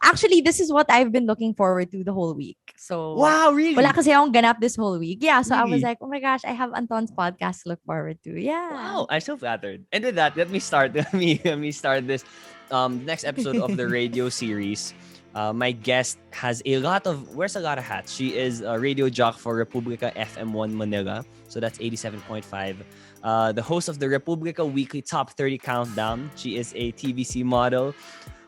Actually, this is what I've been looking forward to the whole week. So, Wow, really? wala kasi akong ganap this whole week. Yeah, so I was Really? like, oh my gosh, I have Anton's podcast to look forward to. Yeah. Wow, I'm so flattered. And with that, let me start. Let me start this next episode of the radio series. My guest has wears a lot of hats. She is a radio jock for Republika FM1 Manila. So that's 87.5. The host of the Republika Weekly Top 30 Countdown. She is a TVC model,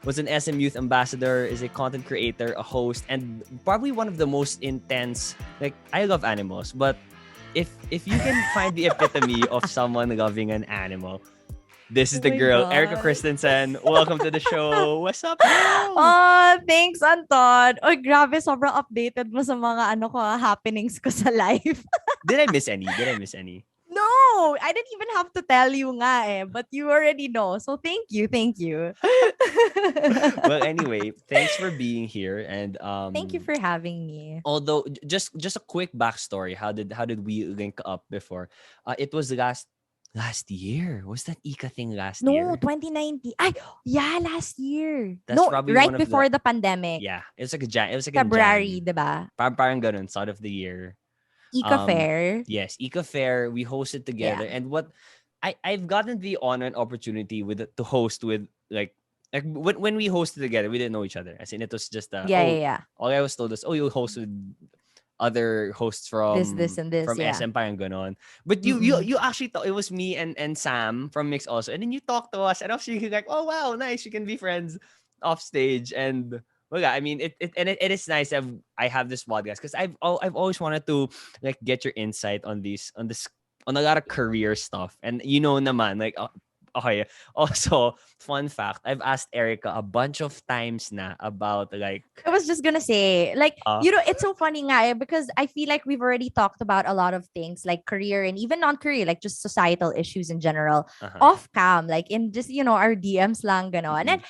was an SM Youth Ambassador, is a content creator, a host, and probably one of the most intense. Like, I love animals, but if you can find the epitome of someone loving an animal, this is Oh the my girl, Erika God. Christensen. Welcome to the show. What's up, girl? Oh, thanks, Anton. Oy, grabe, sobrang updated mo sa mga happenings ko sa life. Did I miss any? No, I didn't even have to tell you nga but you already know. So thank you. Well, anyway, thanks for being here. And Thank you for having me. although just a quick backstory, how did we link up before? It was last year. Was that Ika thing last No, year? 2019. Ay, yeah, last year. That's No, probably right one of before the pandemic. Yeah, it was like it was like in February, Jan. diba? Parang ganun, start of the year. Ika Fair. Yes, Ika Fair. We hosted together, Yeah. and what I've gotten the honor and opportunity to host with like when we hosted together, we didn't know each other. As in, it was just Yeah. all I was told was, you'll host with other hosts This, and this, yeah. SM parang ganon. But Mm-mm. you actually thought it was me and Sam from Mix also, and then you talked to us, and I was really like, oh wow, nice, you can be friends off stage. And well, yeah, I mean, it is nice that I have this podcast because I've always wanted to like get your insight on on a lot of career stuff, and naman like. Okay. Also, fun fact, I've asked Erika a bunch of times na about like I was just gonna say, like, it's so funny nga because I feel like we've already talked about a lot of things like career and even non-career, like just societal issues in general, off cam, like in just, our DMs lang, gano'n. And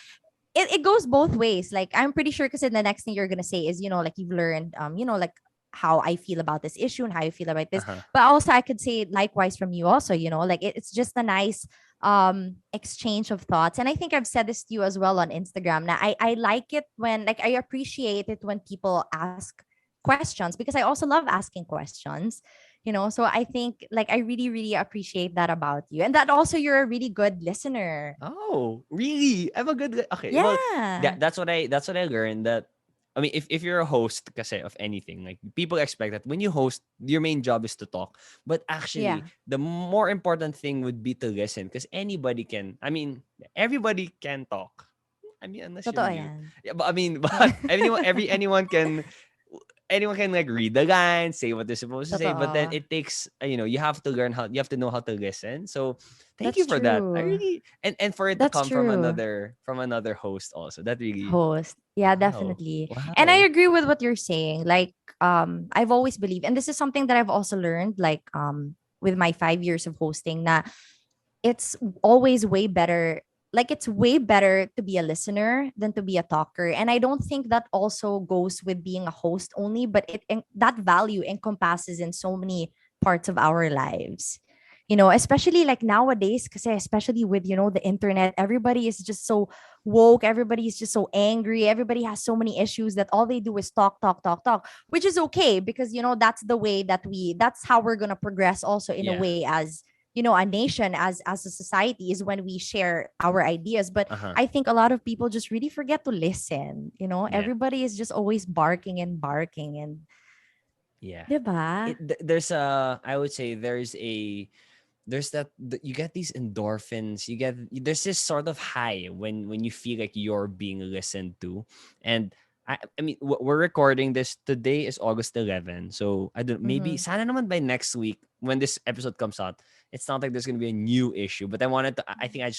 it goes both ways. Like, I'm pretty sure because the next thing you're gonna say is, like you've learned, like how I feel about this issue and how you feel about this. But also I could say likewise from you also, like it's just a nice exchange of thoughts. And I think I've said this to you as well on Instagram. Now I like it when, like, I appreciate it when people ask questions because I also love asking questions. So I think like I really, really appreciate that about you. And that also you're a really good listener. Oh, really? I'm a good okay. Yeah. Well, that's what I learned that I mean, if you're a host kasi of anything, like people expect that when you host, your main job is to talk. But actually, the more important thing would be to listen because everybody can talk. I mean, unless Totoo you're mute. yan. Yeah, but I mean, but anyone can like read the line, say what they're supposed to say, but then Totoo. it takes you have to know how to listen. So thank That's you for that. I true. really and for it to That's come from true. another host also. That really Host. Yeah, wow. definitely. And I Wow. agree with what you're saying. Like, I've always believed, and this is something that I've also learned, like, with my 5 years of hosting, na it's always way better. Like, it's way better to be a listener than to be a talker. And I don't think that also goes with being a host only, but that value encompasses in so many parts of our lives. Especially like nowadays, because especially with, the internet, everybody is just so woke. Everybody is just so angry. Everybody has so many issues that all they do is talk, talk, talk, talk, which is okay because, that's the way that's how we're going to progress also in a way as, a nation, as a society, is when we share our ideas. But I think a lot of people just really forget to listen. Everybody is just always barking and barking and Yeah. diba? There's I would say there's you get these endorphins, there's this sort of high when you feel like you're being listened to. And I mean, we're recording this today is August 11, so I don't, maybe sana naman by next week when this episode comes out, it's not like there's gonna be a new issue. But I think I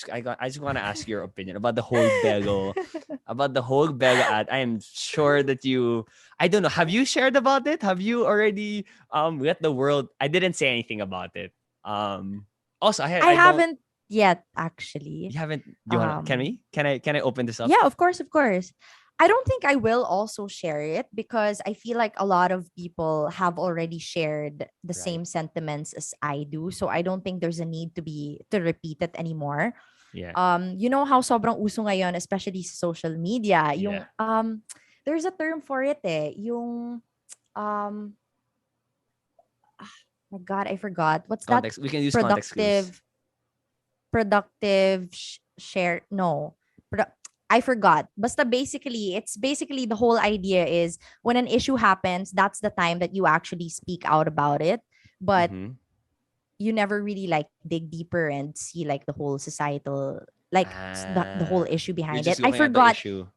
just want to ask your opinion about the whole Belo ad. I am sure that I don't know, have you shared about it? Have you already let the world? I didn't say anything about it. Also, I haven't yet, actually. You haven't? Do you want? Can I open this up? Yeah, of course. I don't think I will also share it because I feel like a lot of people have already shared the same sentiments as I do. So I don't think there's a need to repeat it anymore. Yeah. You know how sobrang uso ngayon, especially sa social media, Yeah. yung there's a term for it eh, yung um my god, I forgot. What's that? Context. We can use context clues. Productive share, no. Produ- I forgot. Basta basically, it's basically the whole idea is when an issue happens, that's the time that you actually speak out about it. But Mm-hmm. you never really like dig deeper and see like the whole societal, like the whole issue You're behind it. just I looking at the forgot. issue.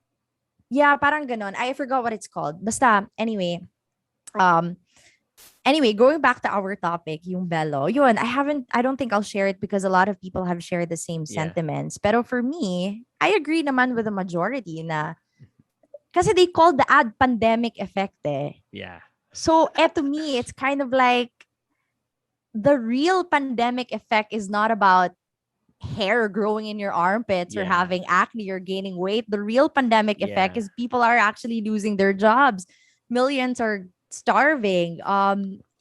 Yeah, parang ganon. I forgot what it's called. Basta, um, anyway, going back to our topic, yung Belo, yun, I don't think I'll share it because a lot of people have shared the same Yeah. sentiments. Pero for me, I agree naman with the majority na, kasi they called the ad pandemic effect eh. Yeah. So, to me, it's kind of like, the real pandemic effect is not about hair growing in your armpits or Yeah. having acne or gaining weight. The real pandemic effect Yeah. is people are actually losing their jobs. Millions are starving.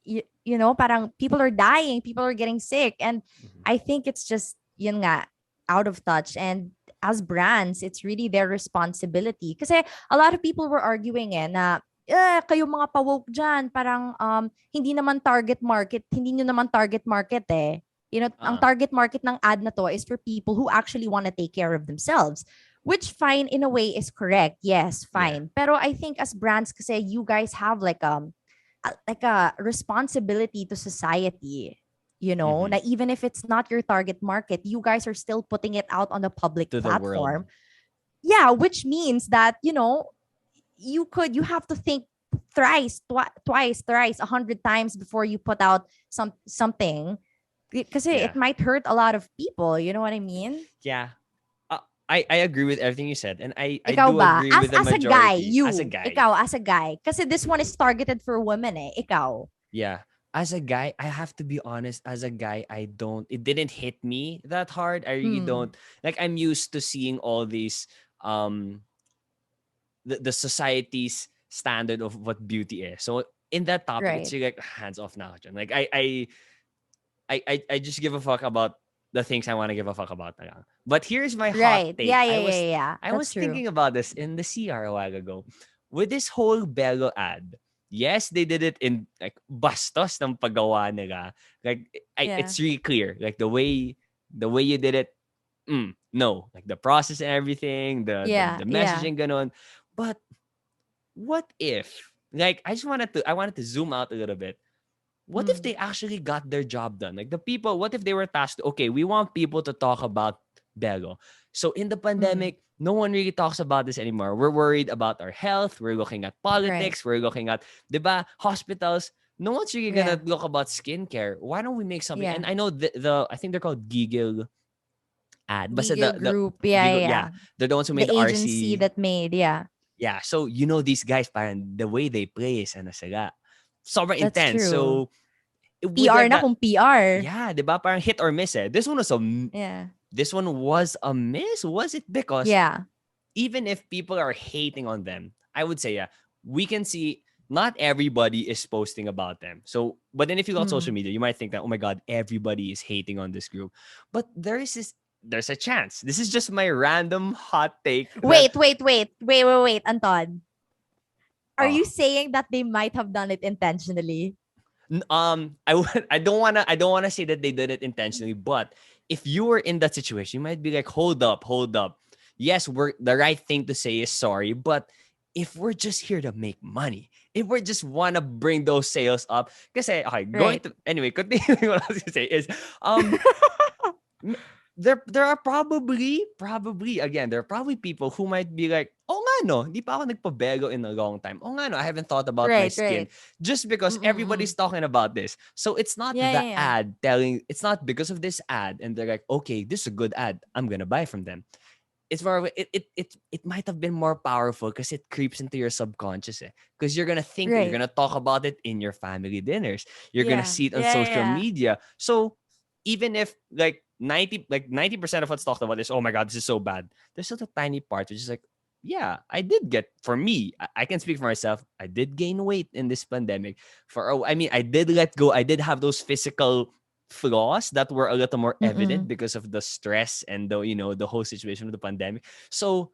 You know, parang people are dying, people are getting sick. And Mhm. I think it's just, yun nga, out of touch. And as brands, it's really their responsibility. Kasi a lot of people were arguing na, kayo mga pa-woke dyan, parang hindi naman target market, hindi nyo naman target market eh. You know, ang Uh-uh. target market ng ad na to is for people who actually want to take care of themselves. Which fine in a way is correct. Yes, Yeah. fine. Pero I think as brands kasi you guys have like a responsibility to society, you know, Mm-hmm. na even if it's not your target market, you guys are still putting it out on the public To the world. platform. Yeah, which means that, you know, you have to think twice, thrice, 100 times before you put out something because Yeah. it might hurt a lot of people. You know what I mean? Yeah. I agree with everything you said, and I Ikaw do ba? agree with the As a guy, majority. As a guy, ikaw as a guy. Kasi this one is targeted for women eh. Ikaw. yeah. As a guy, I have to be honest. As a guy, I don't. It didn't hit me that hard. I really Hmm. don't. Like, I'm used to seeing all these um the society's standard of what beauty is. So in that topic, it's Right. really like hands off now. John. Like I just give a fuck about the things I want to give a fuck about. Na lang. But here's my hot Right. take. Yeah, yeah, yeah, yeah. I That's was true. thinking about this in the CR a while ago. With this whole Bello ad, yes, they did it in like bastos ng paggawa nila. Like Yeah. it's really clear. Like the way you did it, no. Like the process and everything, Yeah, the yeah. messaging ganon. But what if, like, I wanted to zoom out a little bit. What if Mm. they actually got their job done? Like the people, what if they were tasked, okay, we want people to talk about Belo. So in the Mm. pandemic, no one really talks about this anymore. We're worried about our health. We're looking at Right. politics. We're looking at, diba, hospitals. No one's really gonna Yeah. look about skincare. Why don't we make something? And Yeah. I know the I think they're called Giggle ad. But Giggle the group. Yeah, yeah, Giggle, yeah, yeah. they're the ones who The made agency RC. that made, yeah. Yeah, so you know these guys, parang the way they play is ano sila, sobrang That's intense. true. So with PR na that, kung PR. yeah, 'di ba? Parang hit or miss eh. Yeah. This one was a miss. Was it? Because Yeah. even if people are hating on them, I would say, yeah, we can see not everybody is posting about them. So, but then if you got social Mm. media, you might think that, oh my God, everybody is hating on this group. But there's a chance. This is just my random hot take that Wait, Anton. Are oh you saying that they might have done it intentionally? I don't wanna say that they did it intentionally, but if you were in that situation, you might be like, hold up. Yes, we're the right thing to say is sorry, but if we're just here to make money, if we just wanna bring those sales up, kasi okay, going Right. to anyway, continuing what I was gonna say is m- there are probably again, there are probably people who might be like, oh nga no, di pa ako nagpabego in a long time. Oh nga no, I haven't thought about my Right, skin right. just because everybody's Mm-mm-mm. talking about this. So it's not Yeah, the yeah, yeah. ad telling, it's not because of this ad and they're like, okay, this is a good ad, I'm gonna buy from them. It's more of it might have been more powerful because it creeps into your subconscious because you're gonna think it, you're Right. gonna talk about it in your family dinners, you're gonna Yeah. see it on Yeah, social yeah. media. So even if like 90% of what's talked about is, oh my God, this is so bad, there's still a tiny part which is like, yeah, I did get, for me, I can speak for myself, I did gain weight in this pandemic. I mean, I did let go, I did have those physical flaws that were a little more evident Mm-mm. because of the stress and the whole situation of the pandemic. So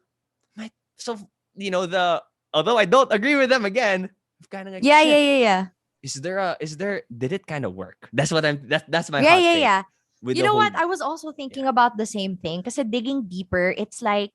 my so the although I don't agree with them again, I'm kind of like, Yeah, yeah, shit. yeah, yeah. Did it kind of work? That's my Yeah, hot yeah, take yeah. with You the know whole. what? I was also Yeah. thinking about the same thing. Because digging deeper, it's like,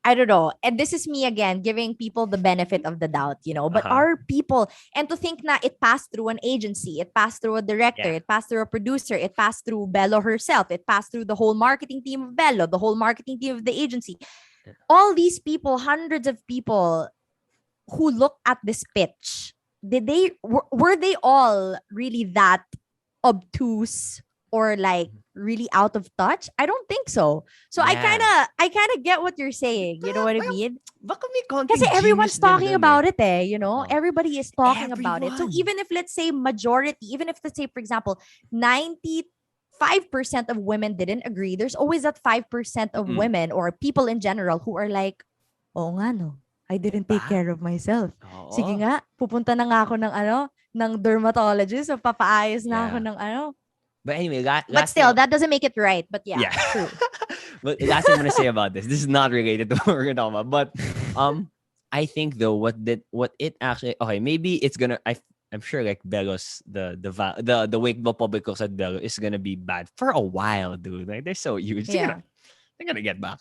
I don't know. And this is me again, giving people the benefit of the doubt, But Uh-huh. are people, and to think na it passed through an agency, it passed through a director, Yeah. it passed through a producer, it passed through Bello herself, it passed through the whole marketing team of Bello, the whole marketing team of the agency. Yeah. All these people, hundreds of people who look at this pitch, were they all really that obtuse or like really out of touch? I don't think so. So Yeah. I kind of get what you're saying. You know what I Well, mean? baka may Kasi konting genius everyone's din talking dun eh. about it, eh. Oh. Everybody is talking about it. So Everyone. even if, let's say, majority, even if, let's say, for example, 95% of women didn't agree, there's always that 5% of Mm. women or people in general who are like, oh nga no, I didn't take Diba? care of myself. Sige Oo. nga, pupunta na nga ako ng dermatologist o papaayos na ako Yeah. ng But anyway, But last thing. still, that doesn't make it right. But yeah, Yeah. true. But last thing I'm gonna say about this. This is not related to what we're gonna talk about. But I think though what it actually, okay, maybe it's gonna I'm sure like Belo's the Wakeful public looks at Belo is gonna be bad for a while, dude. Like they're so huge. Yeah. They're gonna get back.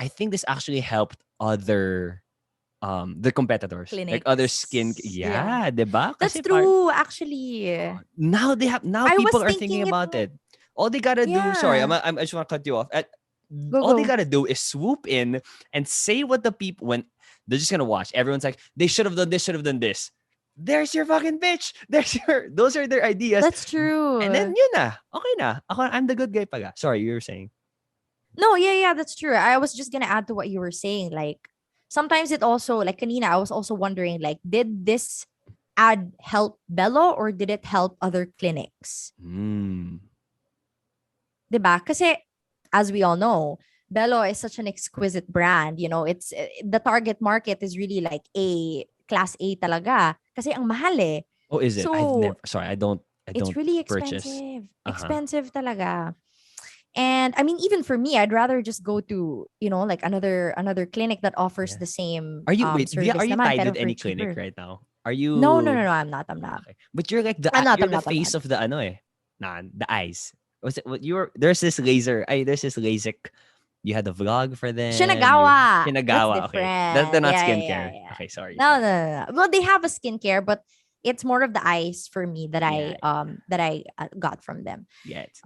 I think this actually helped other the competitors. Like other skin, Clinics. Yeah. yeah, diba? That's Kasi true, actually. now I was people are thinking thinking it about was, it. All they gotta do, sorry, yeah. I just want to cut you off. Go, All they go. gotta do is swoop in and say what the people, when they're just gonna watch. Everyone's like, they should have done this, should have done this. There's your fucking bitch. Those are their ideas. That's And then true. yun na. Okay na. I'm the good guy pala. Sorry, you were saying. No, yeah, yeah, that's true. I was just gonna add to what you were saying. Like, sometimes it also, like, kanina, I was also wondering, like, did this ad help Bello or did it help other clinics? Hmm. Diba? Kasi, as we all know, Bello is such an exquisite brand. It's the target market is really like class A talaga. Kasi ang mahal eh. Oh, is it? I've So, never, sorry, I it's don't really purchase. expensive. Uh-huh. Expensive talaga. And I mean, even for me, I'd rather just go to, like another clinic that offers Yeah. the same Wait, are service you naman, tied pero with for any clinic cheaper. right now? Are No, no, you no, no, I'm not. I'm not. okay? But you're like I'm not. you're I'm the not. I'm face not. of the ano eh. Nah, the eyes. Was it what you were there's this laser, there's this LASIK. You had a vlog for them. You Shinagawa. That's Shinagawa, okay. They're different. not Yeah, yeah, skincare. yeah. Okay, sorry, No, no, sorry. no, no. Well, they have a skincare, but it's more of the eyes for me that Yeah, I got from them. gets.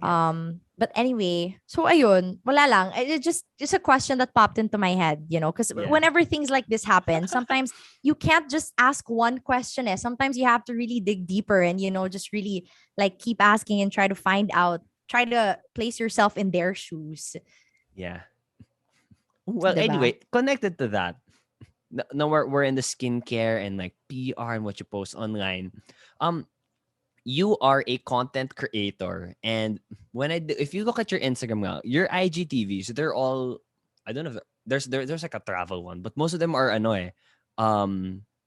But anyway, so ayun, wala lang. It's just a question that popped into my head, because Yeah. whenever things like this happen, sometimes you can't just ask one question. Sometimes you have to really dig deeper and just really like keep asking and try to find out, try to place yourself in their shoes. Yeah. Well, 'Di ba? anyway, connected to that. Now we're in the skincare and like PR and what you post online. Um, you are a content creator, and if you look at your Instagram now, your IGTVs, they're all, I don't know if there's like a travel one, but most of them are ano eh,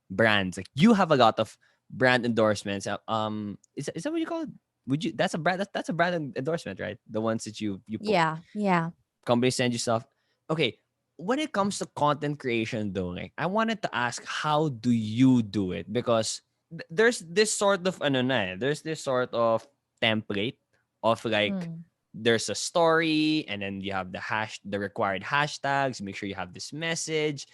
brands. Like you have a lot of brand endorsements. Is that what you call it? Would you that's a brand that's a brand endorsement, right? The ones that you put, Yeah, yeah. companies send you stuff. Okay, when it comes to content creation though, like I wanted to ask, how do you do it? Because there's this sort of ano na eh, there's this sort of template of like, Mm. there's a story and then you have the required hashtags, make sure you have this message.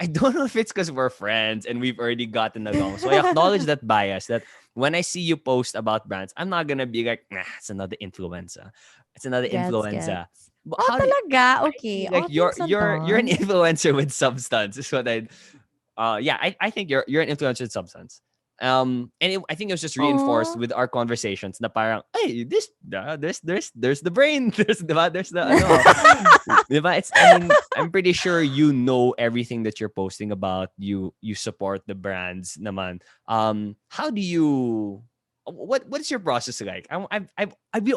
I don't know if it's because we're friends and we've already gotten along. So I acknowledge that bias, that when I see you post about brands, I'm not gonna be like, nah, it's another influencer. It's another Gets, influencer. gets. But Oh, how do you, talaga? I Okay. feel Oh, like thanks, you're an Anton. influencer with substance is what yeah, I think you're an influencer with substance. I think it was just reinforced Oh. with our conversations na parang, hey, there's the brain, there's the ano. Diba? I mean, I'm pretty sure you know everything that you're posting about. You support the brands naman. How do you, what is your process like? We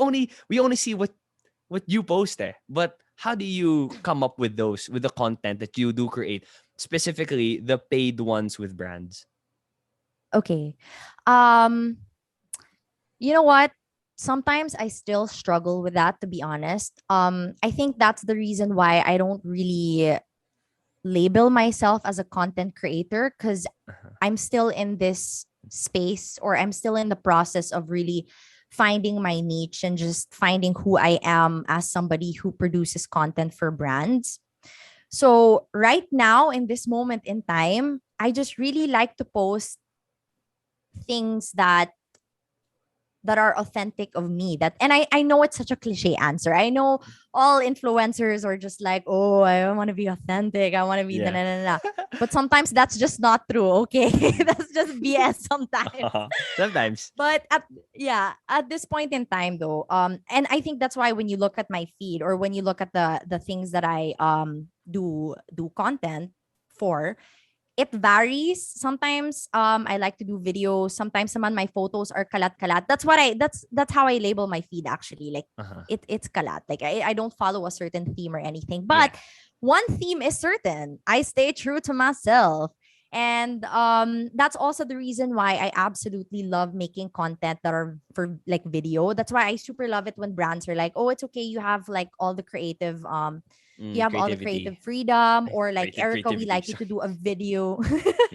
only see what you post eh. But how do you come up with the content that you do create, specifically the paid ones with brands? Okay. Um You know what? Sometimes I still struggle with that, to be honest. I think that's the reason why I don't really label myself as a content creator, because Uh-huh. I'm still in this space, or I'm still in the process of really finding my niche and just finding who I am as somebody who produces content for brands. So, right now, in this moment in time, I just really like to post things that are authentic of me. That, and I know it's such a cliche answer. I know all influencers are just like, oh, I want to be authentic. I want to be na Yeah. na na na. But sometimes that's just not true. Okay, that's just BS sometimes. Sometimes. But at this point in time though, and I think that's why when you look at my feed, or when you look at the things that I do content for, it varies. Sometimes I like to do videos. Sometimes naman my photos are kalat-kalat. That's how I label my feed actually. Like Uh-huh. it's kalat. Like I don't follow a certain theme or anything. But Yeah. one theme is certain. I stay true to myself. And that's also the reason why I absolutely love making content that are for like video. That's why I super love it when brands are like, "Oh, it's okay. You have all the creative Creativity. freedom," Ay, or like, "Erica, we creativity. like you to Sorry. do a video."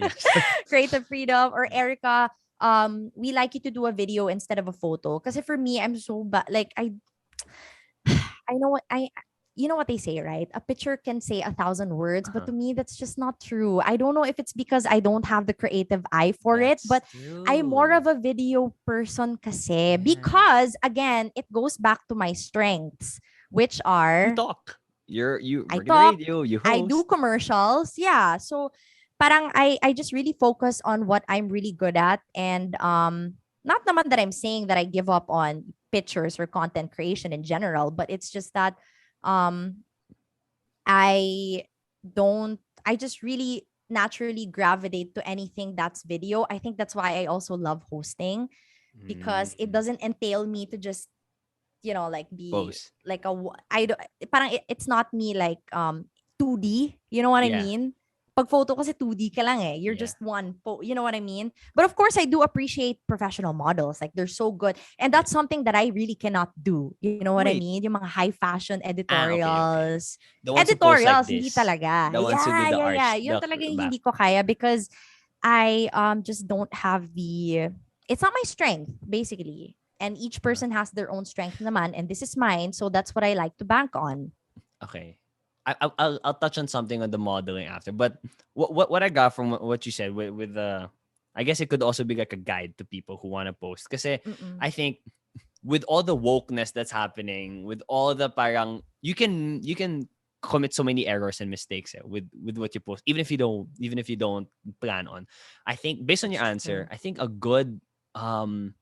Yeah. Sorry. Creative freedom. Or, "Erica, we like you to do a video instead of a photo." Because for me, I'm so bad. Like I know what I you know what they say, right? A picture can say 1,000 words, but Uh-huh. to me, that's just not true. I don't know if it's because I don't have the creative eye for it, That's but I'm more true. of a video person kasi, Yeah. because again, it goes back to my strengths, which You are talk. You I work in talk, radio, you I do host. commercials. Yeah. So parang I just really focus on what I'm really good at. And not naman that I'm saying that I give up on pictures or content creation in general, but it's just that um I I just really naturally gravitate to anything that's video. I think that's why I also love hosting, because it Mhm. doesn't entail me to just, like be Pose. like I do, parang it's not me like 2D, you know what I Yeah. mean? Pag photo kasi 2D ka lang eh. You're Yeah. just you know what I mean? But of course I do appreciate professional models. Like they're so good. And Yeah. that's something that I really cannot do. You know what I Wait. mean? Yung mga high fashion Okay, okay. editorials. The ones who post like Editorials, hindi this. talaga. The ones who do Yeah, the yeah, yeah. arch, Yun the talaga yung back. hindi ko kaya, because I just don't have it's not my strength, basically. And each Uh-huh. person has their own strength naman, and this is mine, so that's what I like to bank on. Okay. I'll touch on something on the modeling after, but what I got from what you said with the, I guess it could also be like a guide to people who want to post. Because Mm-mm. I think with all the wokeness that's happening, with all the parang, you can commit so many errors and mistakes with what you post, even if you don't plan on. I think based on That's your true. answer, I think a good um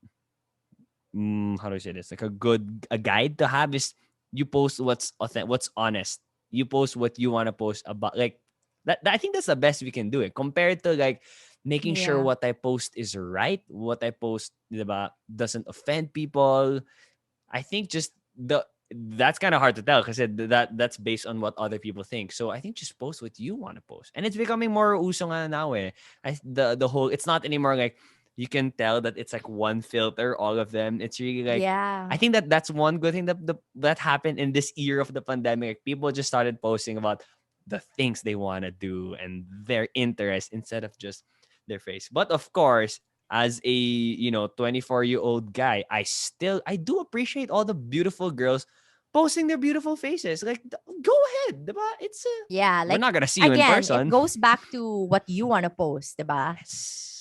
how do I say this? Like a guide to have is you post what's authentic, what's honest. You post what you want to post about. Like I think that's the best we can do it compared to like making sure Yeah. what I post is right, what I post diba, doesn't offend people. I think just the that's kind of hard to tell because that's based on what other people think. So I think just post what you want to post, and it's becoming more uso nga now eh. The whole, it's not anymore like you can tell that it's like one filter, all of them. It's really like, Yeah. I think that's one good thing that happened in this year of the pandemic. Like, people just started posting about the things they want to do and their interest instead of just their face. But of course, as a 24-year-old guy, I do appreciate all the beautiful girls posting their beautiful faces. Like, go ahead, diba? Yeah, We're like not gonna see you in again, it person. goes back to what you want to post, diba? Yes.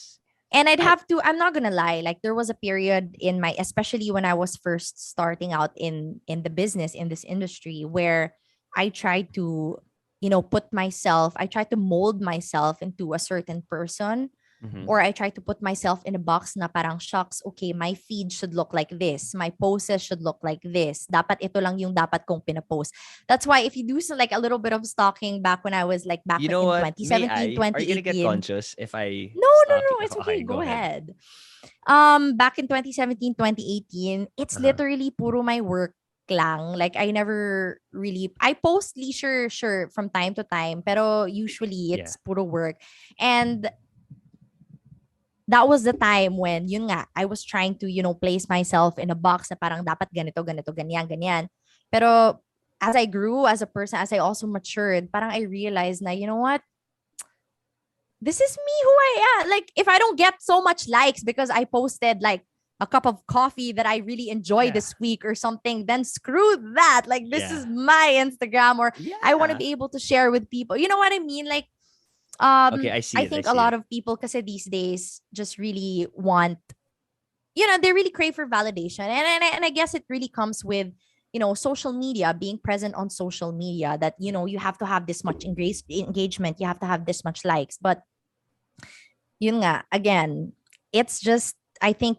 And I I'm not gonna lie, like there was a period in my, especially when I was first starting out in the business, in this industry, where I tried to, I tried to mold myself into a certain person, mhm. or I try to put myself in a box na parang, shucks, okay, my feed should look like this. My poses should look like this. Dapat ito lang yung dapat kong pinapost. That's why if you do so like a little bit of stalking back when I was like back You know in what? May 2017, I? Are you gonna get 2018. conscious if I No, no, stalk you? no, it's okay. Okay, Go go ahead. ahead. Back in 2017, 2018, it's Uh-huh. literally puro my work lang. Like I never really I post leisure sure from time to time, pero usually Yeah. it's puro work. And that was the time when, yun nga, I was trying to, place myself in a box na parang dapat ganito, ganito, ganyan, ganyan. Pero as I grew as a person, as I also matured, parang I realized na, you know what? This is me who I am. Like, if I don't get so much likes because I posted like a cup of coffee that I really enjoyed this week or something, then screw that. Like, this is my Instagram, or I want to be able to share with people. You know what I mean? Like, Okay, I see I it. think a lot of people, kasi these days, just really want, they really crave for validation. And I guess it really comes with, social media, being present on social media, that, you have to have this much engagement, you have to have this much likes. But yun nga, again, it's just, I think,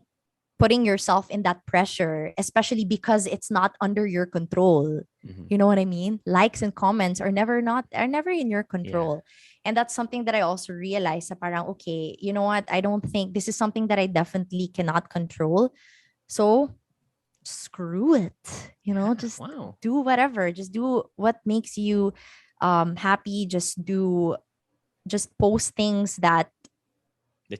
putting yourself in that pressure, especially because it's not under your control. You know what I mean? Likes and comments are never in your control. And that's something that I also realized, sa parang, okay, you know what? I don't think this is something that I definitely cannot control. So screw it. Just do whatever. Just do what makes you happy. Just post things that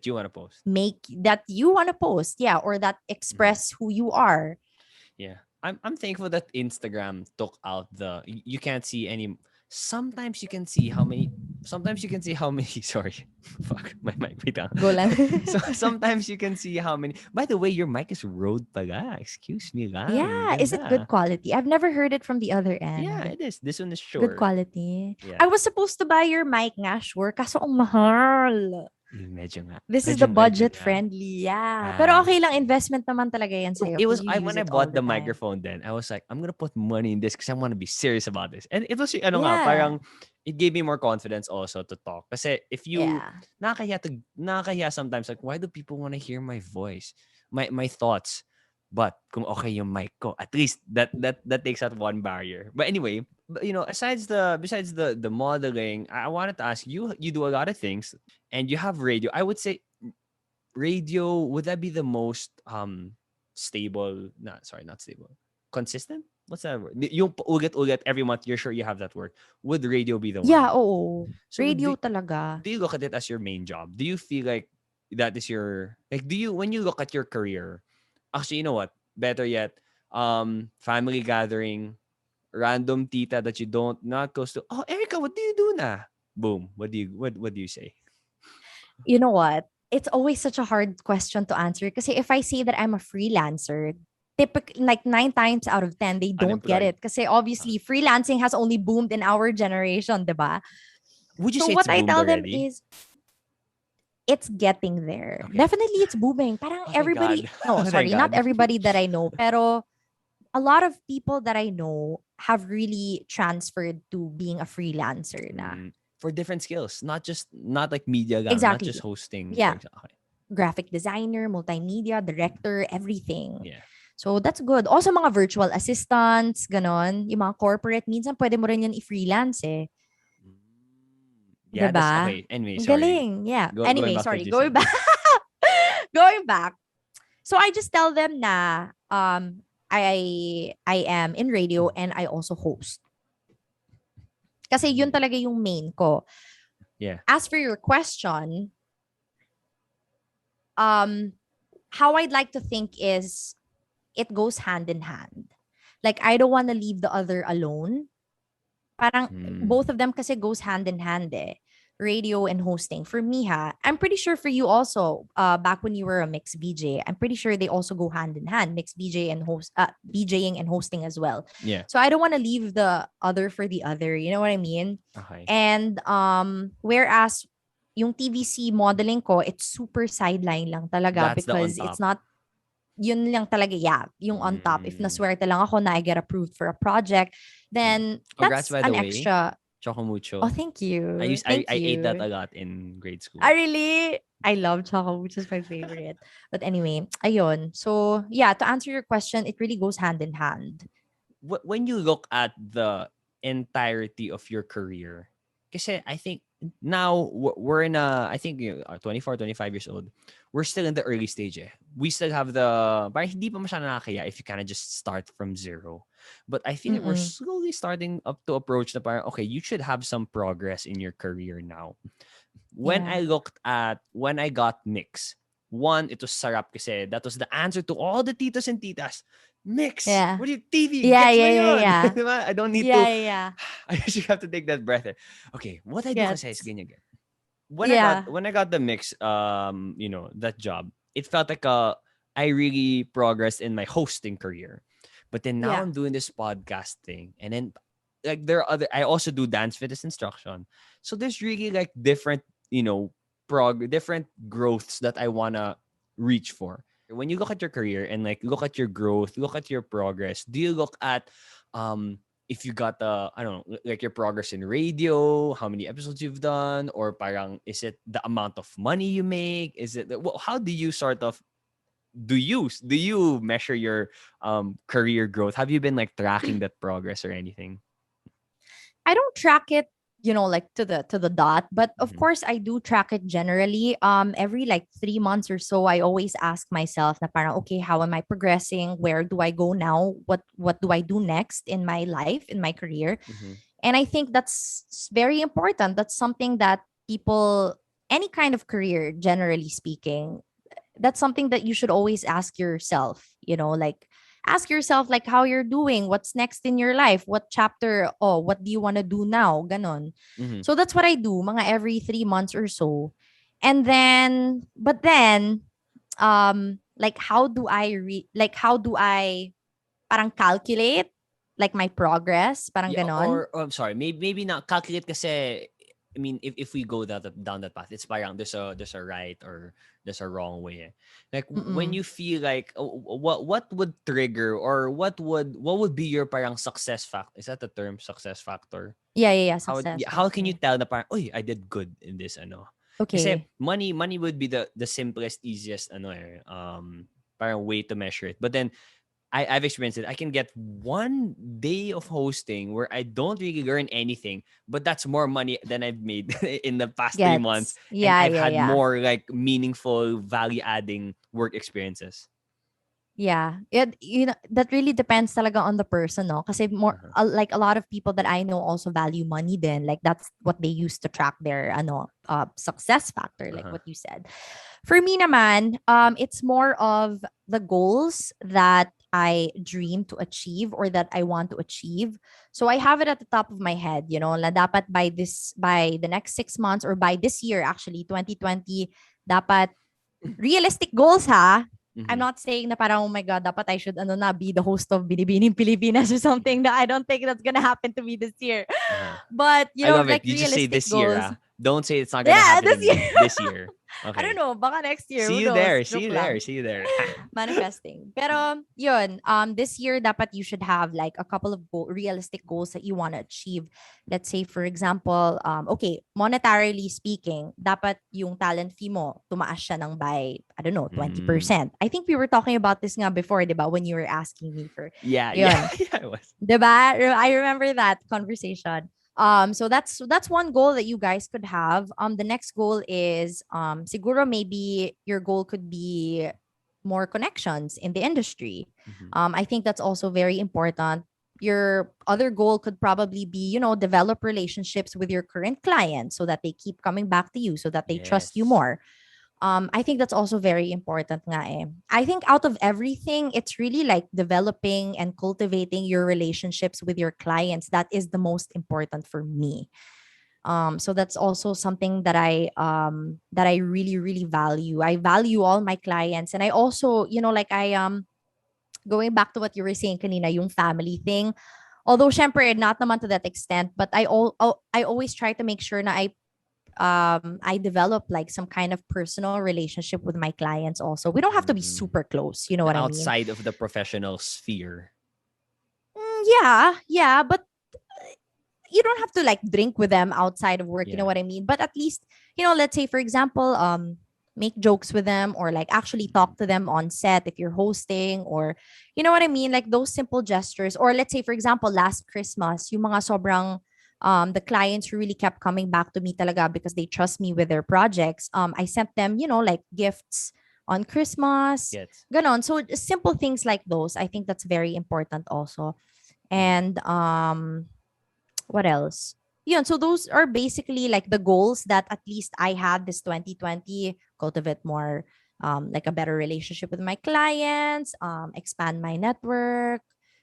you want to post. Or that express who you are. Yeah. I'm thankful that Instagram took out you can't see any. Sometimes you can see how many sorry. Fuck, my mic. Wait lang. Go lang. So sometimes you can see how many. By the way, your mic is Rode pala. Excuse me lang. Yeah, is it good quality? I've never heard it from the other end. Yeah, it is. This one is sure. Good quality. Yeah. I was supposed to buy your mic nga, sure. Kaso ang mahal. Medyo nga. This is the budget friendly. Yeah. Pero okay lang, investment naman talaga yan sa'yo. It was when I bought the microphone then, I was like, I'm gonna put money in this because I want to be serious about this. And it was parang it gave me more confidence also to talk. Kasi if you nakakahiya sometimes, like, why do people want to hear my voice? My thoughts. But kung okay yung mic ko, at least that takes out one barrier. But anyway, besides the modeling, I wanted to ask you do a lot of things and you have radio. I would say radio, would that be the most stable? Not stable. Consistent? What's that word? Yung ulit every month, you're sure you have that word. Would radio be the one? Yeah, oo. So radio talaga. Do you look at it as your main job? Do you feel like that is your, like, when you look at your career, actually, you know what? Better yet, family gathering, random tita that you not close to. Oh, Erika, what do you do na? Boom. What do you say? You know what? It's always such a hard question to answer. Because if I say that I'm a freelancer, typically, like 9 times out of 10, they don't get it. Because obviously, freelancing has only boomed in our generation, diba? Would you say what I tell them is, it's getting there. Okay. Definitely, it's booming. Parang everybody, God. No, sorry, not everybody that I know, pero a lot of people that I know have really transferred to being a freelancer na. For different skills, not like media lang, exactly. Not just hosting. Yeah. Okay. Graphic designer, multimedia, director, everything. Yeah. So that's good. Also mga virtual assistants, ganon. Yung mga corporate, minsan pwede mo rin yan i-freelance eh. Yeah, diba? That's okay. Anyway, sorry. Galing. Yeah. Anyway, sorry. Going back. So I just tell them na I am in radio and I also host. Kasi yun talaga yung main ko. Yeah. As for your question, how I'd like to think is it goes hand in hand. Like, I don't want to leave the other alone. Parang both of them kasi goes hand in hand eh. Radio and hosting. For me I'm pretty sure for you also, back when you were a mixed VJ, I'm pretty sure they also go hand in hand, mixed VJ and DJing and hosting as well. Yeah. So I don't want to leave the other for the other, you know what I mean? Okay. And whereas yung TVC modeling ko, it's super sideline lang talaga. That's because it's not yun lang talaga, yung on top. If naswerte lang ako na I get approved for a project, then Congrats, that's an extra. Choco mucho. Oh, thank you. I ate that a lot in grade school. Really? I love choco, which is my favorite. But anyway, ayun. So, yeah, to answer your question, it really goes hand in hand. When you look at the entirety of your career, kasi I think now we're in I think 24, 25 years old. We're still in the early stage eh. We still have parang hindi pa masyado nakakaya if you kind of just start from zero. But I feel like we're slowly starting up to approach the parang, okay, you should have some progress in your career now. When I got mix, One, it was sarap kasi that was the answer to all the titos and titas. Mix! Yeah. What do you, TV? Yeah, Gets yeah, mo yeah, yun. yeah. Diba? I don't need Yeah, to, yeah, yeah. I usually have to take that breath. Okay, what I do kasi is Gets. ganyan. Yeah. When I got the mix, that job, it felt like I really progressed in my hosting career. But then now Yeah. I'm doing this podcast thing, and then like there are other. I also do dance fitness instruction, so there's really like different, different growths that I wanna reach for. When you look at your career and like look at your growth, look at your progress, do you look at if you got I don't know, like your progress in radio, how many episodes you've done, or parang is it the amount of money you make? Is it how do you sort of do you measure your career growth? Have you been like tracking that progress or anything? I don't track it, like to the dot, but of Mm-hmm. course I do track it generally. Every like 3 months or so, I always ask myself, na parang, okay, how am I progressing? Where do I go now? What do I do next in my life, in my career? Mm-hmm. And I think that's very important. That's something that people, any kind of career, generally speaking, that's something that you should always ask yourself, like ask yourself like how you're doing, what's next in your life, what chapter, oh, what do you want to do now, ganon. Mm-hmm. So that's what I do, mga every 3 months or so. And then, but then, like how do I parang calculate like my progress, parang Yeah, ganon. or I'm sorry, maybe not calculate kasi I mean if we go down that path, it's parang there's a right or there's a wrong way. Like when Mm-mm. you feel like what would trigger or what would be your parang success factor? Is that the term, success factor? Yeah, yeah, yeah, How success yeah, how can you factor. tell na parang I did good in this ano? Kasi Okay. money would be the simplest easiest parang way to measure it. But then I've experienced it. I can get one day of hosting where I don't really learn anything, but that's more money than I've made in the past 3 months. Gets. And Yeah, I've yeah, had yeah. more like meaningful, value adding work experiences. Yeah. That really depends talaga on the person, no? Kasi more Uh-huh. like a lot of people that I know also value money then. Like that's what they use to track their success factor, like Uh-huh. what you said. For me naman, it's more of the goals that I dream to achieve or that I want to achieve. So I have it at the top of my head, na dapat by the next 6 months or by this year actually, 2020, dapat realistic goals ha. I'm Mm-hmm. not saying na parang, oh my God, dapat I should be the host of Binibining Pilipinas or something. That I don't think that's gonna happen to me this year. Uh-huh. But, I love it. like You just say realistic this year, goals. ah. Don't say it's not gonna Yeah, happen this in year. this year. I don't Okay. know, baka next year, See who you knows? there. See Joke you there. lang. See you there. Manifesting. Pero, yun, this year, dapat you should have like a couple of realistic goals that you want to achieve. Let's say, for example, okay, monetarily speaking, dapat yung talent fee mo, tumaas siya ng by, I don't know, Mm. 20%. I think we were talking about this nga before, di ba? When you were asking me for, Yeah, yeah, yun. yeah. I was. Di ba? I remember that conversation. So that's one goal that you guys could have. The next goal is siguro maybe your goal could be more connections in the industry. Mm-hmm. I think that's also very important. Your other goal could probably be, develop relationships with your current clients so that they keep coming back to you, so that they trust you Yes. more. I think that's also very important nga eh. I think out of everything, it's really like developing and cultivating your relationships with your clients. That is the most important for me. So that's also something that I really, really value. I value all my clients. And I also, like I going back to what you were saying kanina, yung family thing. Although syempre not naman to that extent, but I always try to make sure na I develop like some kind of personal relationship with my clients also. We don't have to be Mm. super close, you know what I mean? Outside of the professional sphere. Yeah, yeah, but you don't have to like drink with them outside of work, you know Yeah. what I mean? But at least, let's say for example, make jokes with them or like actually talk to them on set if you're hosting, or you know what I mean? Like those simple gestures. Or let's say for example, last Christmas, yung mga sobrang the clients who really kept coming back to me talaga because they trust me with their projects. I sent them, like gifts on Christmas. Yes. Ganon. So just simple things like those. I think that's very important also. Mm-hmm. And what else? Yun, so those are basically like the goals that at least I had this 2020, cultivate more like a better relationship with my clients, expand my network,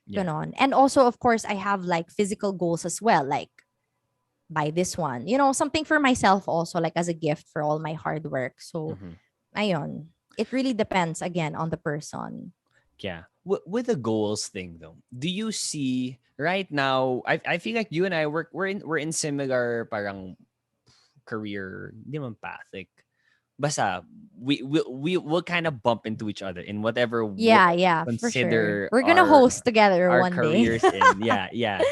Yeah. ganon. And also, of course, I have like physical goals as well, like buy this one, something for myself also, like as a gift for all my hard work. So, Mhm. ayon. It really depends again on the person. Yeah. With the goals thing though, do you see right now? I feel like you and I we're in similar parang career, di man path. Like basta we will kind of bump into each other in whatever we'll Yeah, yeah, for sure. consider We're gonna host together our one day. careers in. Yeah, yeah.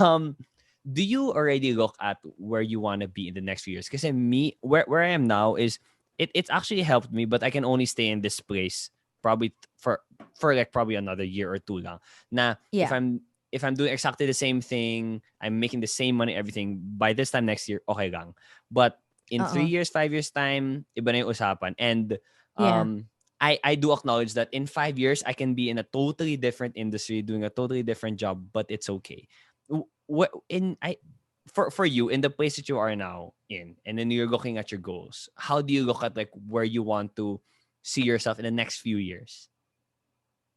Um, do you already look at where you want to be in the next few years? Because me, where I am now is it's actually helped me, but I can only stay in this place probably for like probably another year or two lang. Na if Yeah. I'm doing exactly the same thing, I'm making the same money, everything by this time next year, okay lang. But in Uh-uh. 3 years, 5 years time, iba na yung usapan. And Yeah. I do acknowledge that in 5 years, I can be in a totally different industry, doing a totally different job, but it's okay. What in I for you in the place that you are now in, and then you're looking at your goals. How do you look at like where you want to see yourself in the next few years,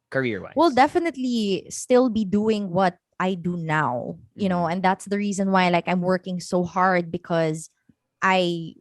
career We'll wise? definitely still be doing what I do now, Mm-hmm. and that's the reason why like I'm working so hard, because I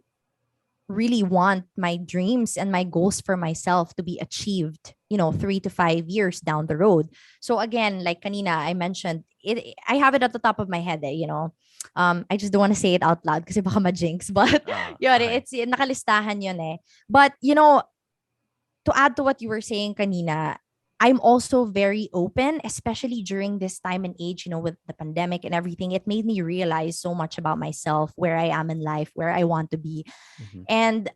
really want my dreams and my goals for myself to be achieved, 3 to 5 years down the road. So again, like kanina, I mentioned it, I have it at the top of my head, I just don't want to say it out loud kasi baka ma-jinx, but yun, Okay. it's nakalistahan yun eh. But, to add to what you were saying kanina, I'm also very open, especially during this time and age, with the pandemic and everything. It made me realize so much about myself, where I am in life, where I want to be. Mm-hmm. And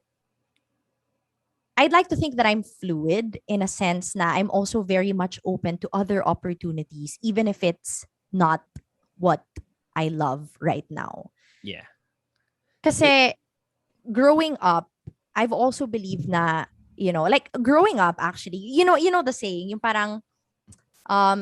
I'd like to think that I'm fluid in a sense na I'm also very much open to other opportunities, even if it's not what I love right now. Yeah. It. Kasi growing up, I've also believed na, like growing up actually, you know the saying, yung parang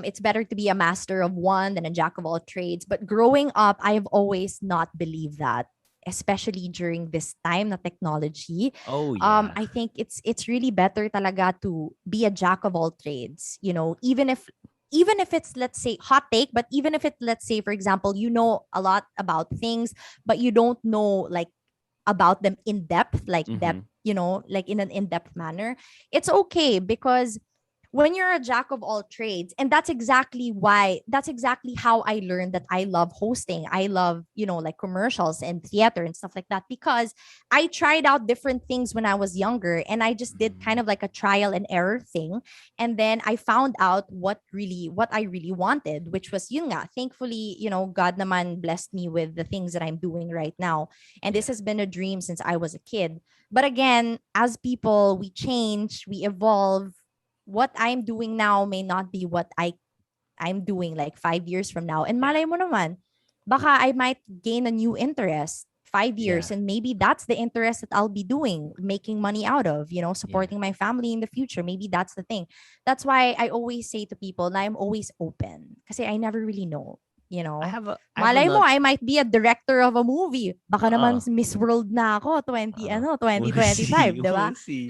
it's better to be a master of one than a jack of all trades. But growing up, I have always not believed that, especially during this time na technology. Oh yeah. I think it's really better talaga to be a jack of all trades. Even if it's, let's say, hot take, but even if it, let's say, for example, you know a lot about things, but you don't know like about them in depth, like Mm-hmm. depth, like in an in-depth manner, it's okay, because when you're a jack of all trades, and that's exactly how I learned that I love hosting. I love, like commercials and theater and stuff like that, because I tried out different things when I was younger, and I just did kind of like a trial and error thing. And then I found out what I really wanted, which was yun nga. Thankfully, God naman blessed me with the things that I'm doing right now. And this Yeah. has been a dream since I was a kid. But again, as people, we change, we evolve. What I'm doing now may not be what I'm doing like 5 years from now. And Yeah. malay mo naman, baka I might gain a new interest 5 years, Yeah. and maybe that's the interest that I'll be doing, making money out of, Yeah. supporting my family in the future. Maybe that's the thing. That's why I always say to people na I'm always open, kasi I never really know. I have Malay mo, another. I might be a director of a movie. Baka naman Miss World na ako, We'll see. 2025, di ba? We'll see.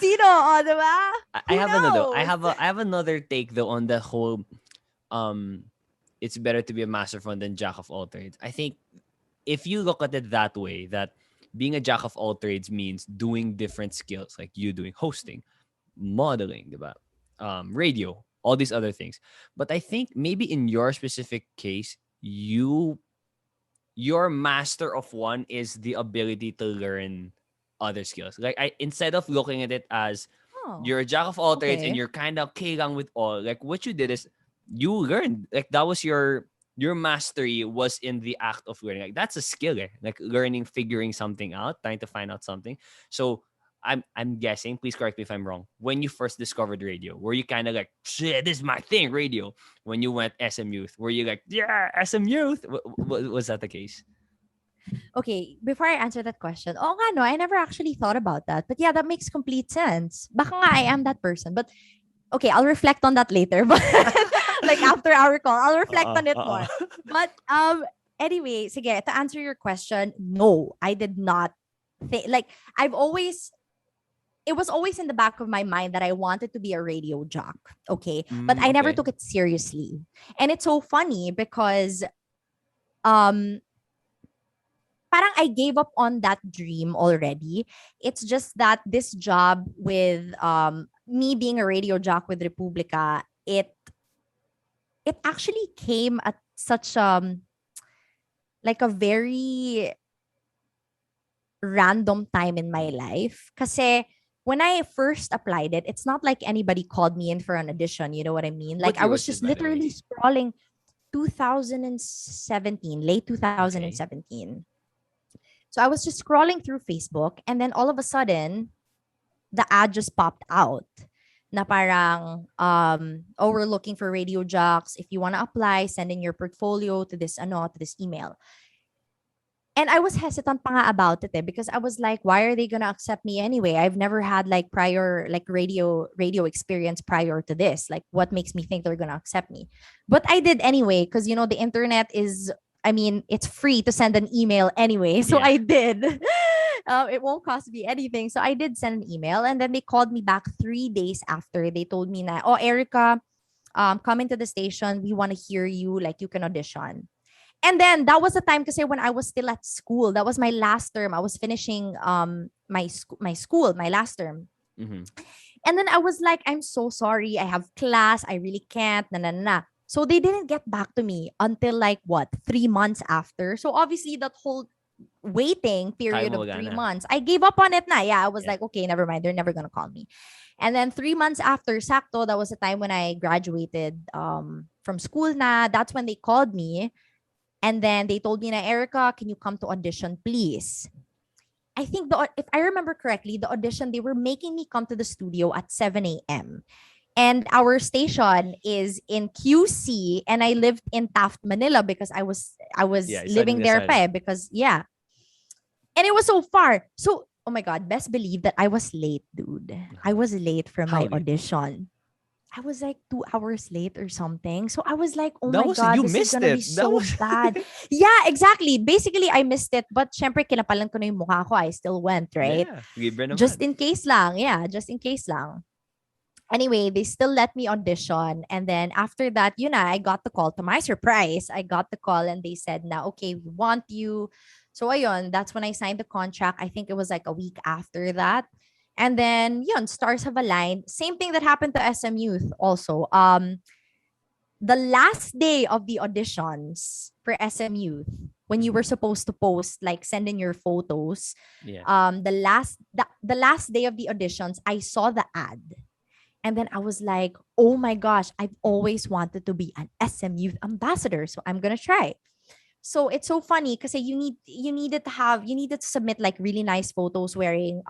Sino? O, di ba? I Who have another. I knows? have a. I have another take though on the whole. Um, it's better to be a master fund than jack of all trades. I think if you look at it that way, that being a jack of all trades means doing different skills, like you doing hosting, modeling, diba? Radio, all these other things. But I think maybe in your specific case, your master of one is the ability to learn other skills. Like I instead of looking at it as Oh, you're a jack of all trades and okay. you're kind of kailang with all. Like what you did is you learned. Like that was your mastery was in the act of learning. Like that's a skill, eh? Like learning, figuring something out, trying to find out something. So I'm guessing. Please correct me if I'm wrong. When you first discovered radio, were you kind of like, shit, this is my thing, radio? When you went SM Youth, were you like, yeah, SM Youth? Was that the case? Okay, before I answer that question, oh nga no, I never actually thought about that. But yeah, that makes complete sense. Baka nga I am that person. But okay, I'll reflect on that later. But like after our call, I'll reflect on it more. But anyway, sige, to answer your question, no, I did not think like I've always it was always in the back of my mind that I wanted to be a radio jock. Okay. But I never Okay. took it seriously. And it's so funny because um parang I gave up on that dream already. It's just that this job with me being a radio jock with Republika, it actually came at such like a very random time in my life. Kasi when I first applied it, it's not like anybody called me in for an audition. You know what I mean? Like What I year was was this, just by the way? literally scrolling 2017, late Okay. 2017. So I was just scrolling through Facebook and then all of a sudden, the ad just popped out na parang, oh, we're looking for radio jocks. If you want to apply, send in your portfolio to this, to this email. And I was hesitant pa nga about it because I was like, why are they gonna accept me anyway? I've never had like prior like radio experience prior to this. Like what makes me think they're gonna accept me? But I did anyway, because the internet is, I mean, it's free to send an email anyway. So Yeah. I did. It won't cost me anything. So I did send an email and then they called me back 3 days after. They told me na, oh, Erika, come into the station. We want to hear you. Like you can audition. And then that was the time because when I was still at school, that was my last term. I was finishing my school, my last term. Mm-hmm. And then I was like, I'm so sorry. I have class. I really can't. Na, na, na. So they didn't get back to me until like what, 3 months after. So obviously that whole waiting period of 3 months, I gave up on it na. Yeah, I was like, okay, never mind. They're never gonna call me. And then 3 months after, sakto, that was the time when I graduated from school na. That's when they called me. And then they told me na, Erika, can you come to audition, please? I think if I remember correctly, the audition, they were making me come to the studio at 7 a.m. And our station is in QC, and I lived in Taft, Manila because I was living there pa because and it was so far. So oh my god, best believe that I was late, dude. I was late for my audition. I was like 2 hours late or something. So I was like, oh my God, this is gonna be so bad. Yeah, exactly. Basically, I missed it. But syempre, kinapalan ko na yung mukha ko. I still went, right? Yeah, just in case lang. Yeah, just in case lang. Anyway, they still let me audition. And then after that, I got the call. To my surprise, I got the call and they said, na, okay, we want you. So ayun, that's when I signed the contract. I think it was like a week after that. And then, stars have aligned. Same thing that happened to SM Youth also. The last day of the auditions for SM Youth, when you were supposed to post, like send in your photos, the last day of the auditions, I saw the ad. And then I was like, oh my gosh, I've always wanted to be an SM Youth ambassador. So I'm going to try. So it's so funny because you needed to submit like really nice photos wearing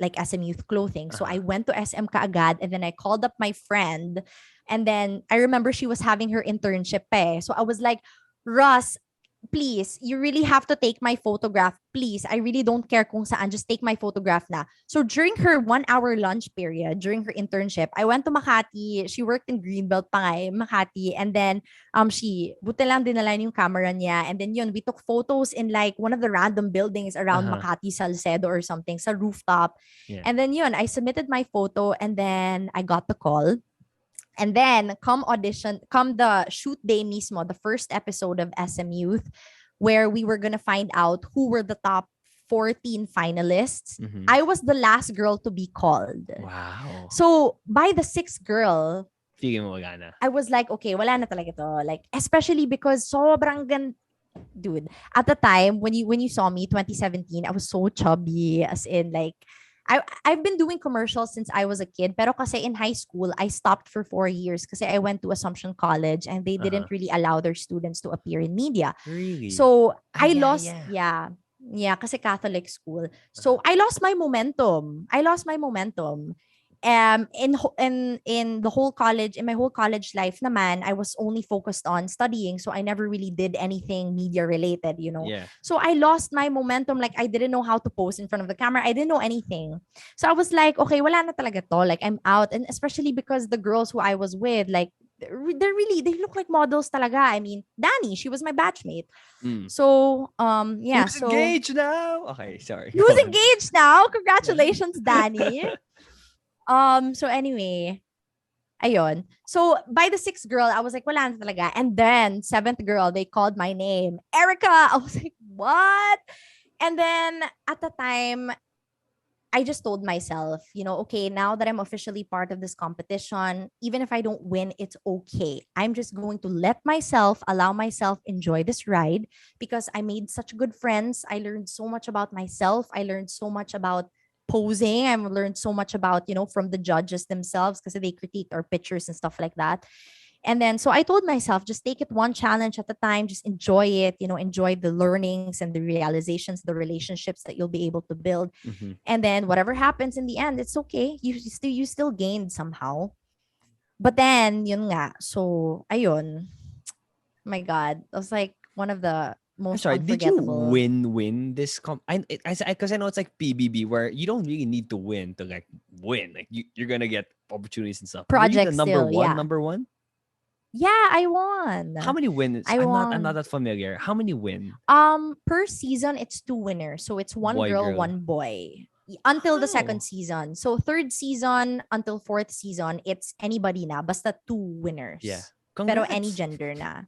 like SM Youth clothing. So I went to SM kaagad and then I called up my friend and then I remember she was having her internship So I was like, Russ, please, you really have to take my photograph. Please, I really don't care kung saan. Just take my photograph na. So during her 1 hour lunch period, during her internship, I went to Makati. She worked in Greenbelt pa nga Makati. And then, buti lang dinala yung camera niya. And then we took photos in like one of the random buildings around Makati, Salcedo or something, sa rooftop. Yeah. And then I submitted my photo and then I got the call. And then come the shoot day mismo, the first episode of SM Youth, where we were gonna find out who were the top 14 finalists. I was the last girl to be called. Wow. So by the sixth girl, I was like, okay, wala na talaga to. Like, especially because sobrang dude, at the time when you saw me 2017, I was so chubby, as in like I've been doing commercials since I was a kid, pero kasi in high school I stopped for 4 years kasi I went to Assumption College and they didn't really allow their students to appear in media. Really? So I lost kasi Catholic school. So I lost my momentum. In the whole college, in my whole college life naman, I was only focused on studying. So I never really did anything media related, Yeah. So I lost my momentum. Like I didn't know how to pose in front of the camera. I didn't know anything. So I was like, okay, wala na talaga to. Like I'm out. And especially because the girls who I was with, like they look like models talaga. I mean, Danny, she was my batchmate. Mm. So yeah, Who's so engaged now? Okay, sorry. who's Go on. engaged now? Yeah. Congratulations, Danny. So anyway, ayun. So by the sixth girl, I was like, wala na talaga. And then seventh girl, they called my name, Erika. I was like, what? And then at the time, I just told myself, okay, now that I'm officially part of this competition, even if I don't win, it's okay. I'm just going to allow myself enjoy this ride because I made such good friends. I learned so much about myself. I learned so much about posing. I learned so much about, from the judges themselves because they critique our pictures and stuff like that. And then, so I told myself, just take it one challenge at a time, just enjoy it, enjoy the learnings and the realizations, the relationships that you'll be able to build. Mm-hmm. And then whatever happens in the end, it's okay. You still gained somehow. But then, yun nga. So, ayun. My God. It was like one of the I'm most sorry. Did you unforgettable. win this because I know it's like PBB where you don't really need to win to like win. Like you're gonna get opportunities and stuff. Were you the Project still, yeah. number one? Yeah, I won. How many wins? I I'm not won. that familiar. How many win? Per season, it's two winners. So it's one Boy, girl, girl. one boy. Until the second Oh. season. So third season until fourth season, it's anybody na. Basta two winners. Yeah. Pero Congrats. any gender na.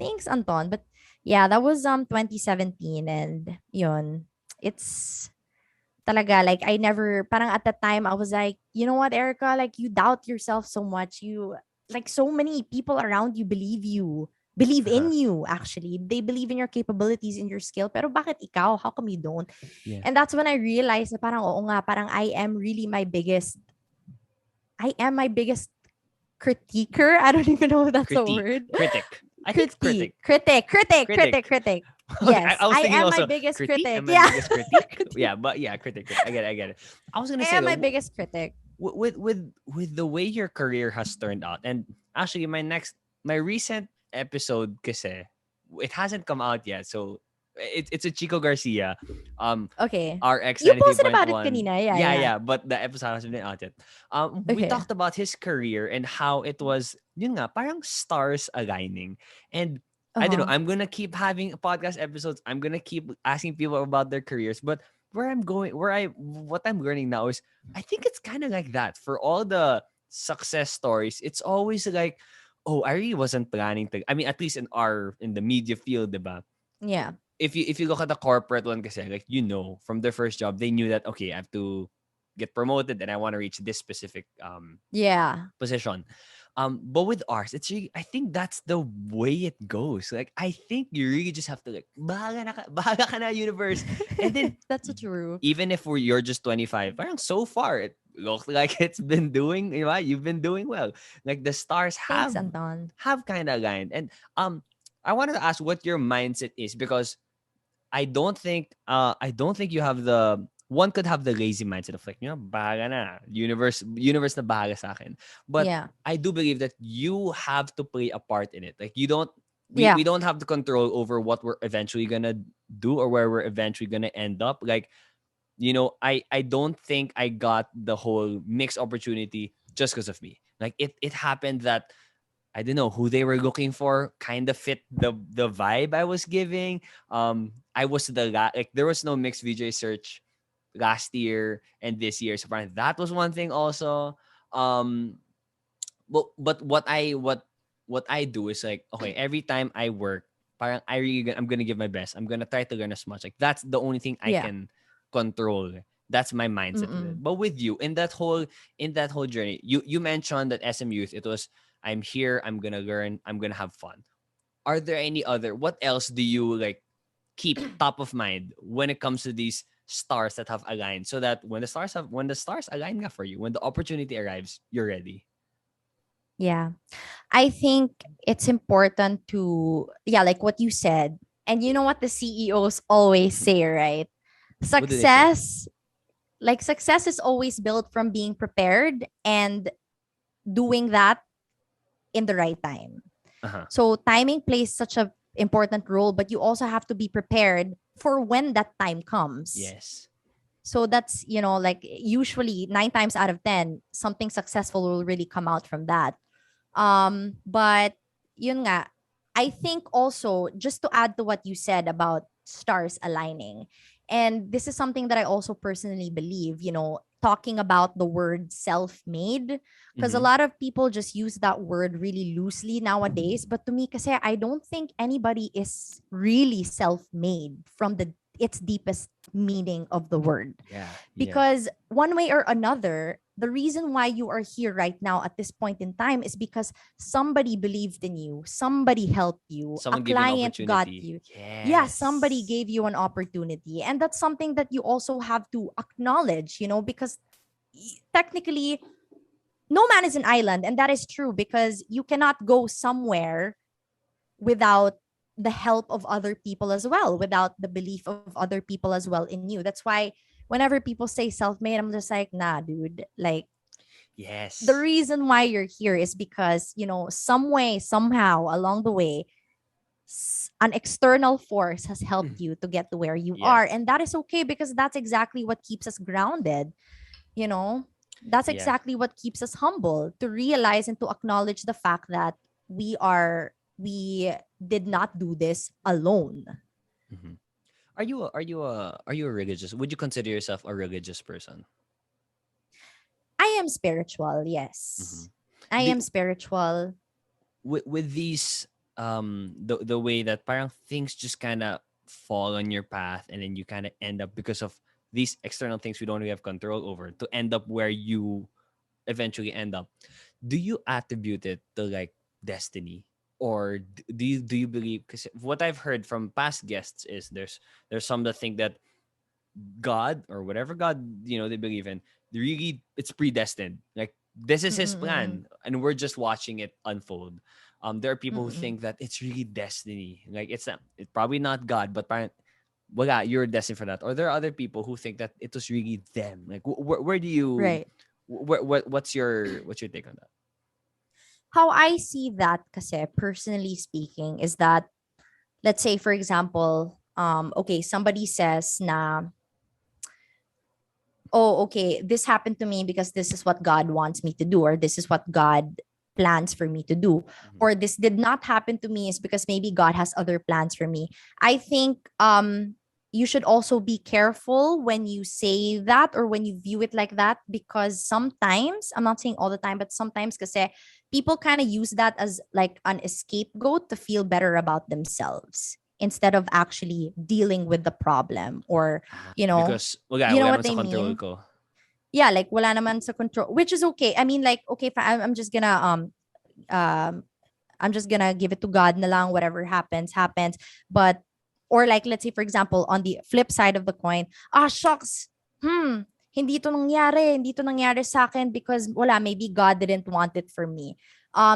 Thanks, Anton. But yeah, that was 2017 and yun. It's talaga like I never parang at the time I was like, you know what, Erica, like you doubt yourself so much. You like so many people around you believe in you actually. They believe in your capabilities, in your skill. Pero bakit ikaw? How come you don't? Yeah. And that's when I realized na parang oo nga, parang I am my biggest critiquer. I don't even know if that's a word. Critic. I think critic. Critic. Yes, I was thinking am also my biggest critique. critic. Am I Yeah. biggest critique? Yeah, but yeah, critic. I get it. I was gonna I say am my though, biggest critic. with the way your career has turned out, and actually my recent episode kasi it hasn't come out yet, so it's a Chico Garcia, Okay. RX You posted about it 93.1. kanina. Yeah. but the episode hasn't been out yet. We Okay. talked about his career and how it was yun nga parang stars aligning, and I don't know. Uh-huh. I'm gonna keep having podcast episodes. I'm gonna keep asking people about their careers, but what I'm learning now is I think it's kind of like that for all the success stories. It's always like, oh, I really wasn't planning to. I mean, at least in the media field, diba? Yeah. If you look at the corporate one, kasi like from their first job, they knew that okay, I have to get promoted and I want to reach this specific Yeah. position. But with ours, it's really, I think that's the way it goes. Like, I think you really just have to like, bahala ka na, universe. And then, That's so true. even if you're just 25, parang so far, it looks like it's been doing, you've been doing well. Like, the stars Thanks, Anton. have kind of aligned. And I wanted to ask what your mindset is because I don't think you have the one could have the lazy mindset of like, bahala na. Universe na bahala sa akin. But Yeah. I do believe that you have to play a part in it. Like you don't Yeah. we don't have the control over what we're eventually gonna do or where we're eventually gonna end up. Like, I don't think I got the whole mixed opportunity just because of me. Like it happened that I don't know who they were looking for kind of fit the vibe I was giving. I was like there was no mixed VJ search last year and this year. So that was one thing also. But what I do is like, okay, every time I work, parang I'm gonna give my best. I'm gonna try to learn as much. Like that's the only thing I Yeah. can control. That's my mindset with it. Mm-mm. But with you in that whole journey, you mentioned that SM Youth, it was I'm here, I'm gonna learn, I'm gonna have fun. Are there any other what else do you like keep top of mind when it comes to these stars that have aligned so that when the stars align nga for you, when the opportunity arrives, you're ready? Yeah. I think it's important to, yeah, like what you said. And you know what the CEOs always say, right? What do they say? Success is always built from being prepared and doing that in the right time. Uh-huh. So timing plays such a important role, but you also have to be prepared for when that time comes. Yes. So that's, like usually 9 times out of 10, something successful will really come out from that. But yun nga, I think also just to add to what you said about stars aligning, and this is something that I also personally believe, talking about the word self-made, because a Mm-hmm. lot of people just use that word really loosely nowadays. But to me, kasi I don't think anybody is really self-made from the its deepest meaning of the word, Yeah. Yeah. because one way or another, the reason why you are here right now at this point in time is because somebody believed in you, somebody helped you, a Someone give you an client got opportunity. you. Yeah, somebody Yes. gave you an opportunity. And that's something that you also have to acknowledge, because technically, no man is an island. And that is true because you cannot go somewhere without the help of other people as well, without the belief of other people as well in you. That's why whenever people say self-made, I'm just like, nah, dude. Like, the Yes. reason why you're here is because, some way, somehow along the way, an external force has helped you to get to where you are. Yes. And that is okay because that's exactly what keeps us grounded, you know? That's Yeah. exactly what keeps us humble, to realize and to acknowledge the fact that we did not do this alone. Mhm. Are you a religious? Would you consider yourself a religious person? I am spiritual, Mm-hmm. yes. I am spiritual. With these the way that parang things just kind of fall on your path, and then you kind of end up, because of these external things we don't really have control over, to end up where you eventually end up. Do you attribute it to like destiny, or do you believe? Because what I've heard from past guests is there's some that think that God, or whatever God they believe in, really it's predestined. Like, this is His Mm-mm-mm. plan, and we're just watching it unfold. There are people who Mm-mm. think that it's really destiny. Like, it's probably not God, but parang wala, you're destined for that. Or there are other people who think that it was really them. Like, where do you, Right. what's your take on that? How I see that, kasi personally speaking, is that, let's say for example, okay, somebody says na, oh, okay, this happened to me because this is what God wants me to do, or this is what God plans for me to do, Mhm. or this did not happen to me is because maybe God has other plans for me. I think you should also be careful when you say that or when you view it like that, because sometimes, I'm not saying all the time, but sometimes kasi people kind of use that as like an scapegoat to feel better about themselves instead of actually dealing with the problem, or you know Because wala, you know wala what man I sa control mean? ko. Yeah, like wala naman sa control, which is okay. I mean, like, okay, I'm just gonna um I'm just gonna give it to God na lang, whatever happens happens. But, or like, let's say for example, on the flip side of the coin, shucks, hindi to nangyari sa akin because wala, maybe God didn't want it for me.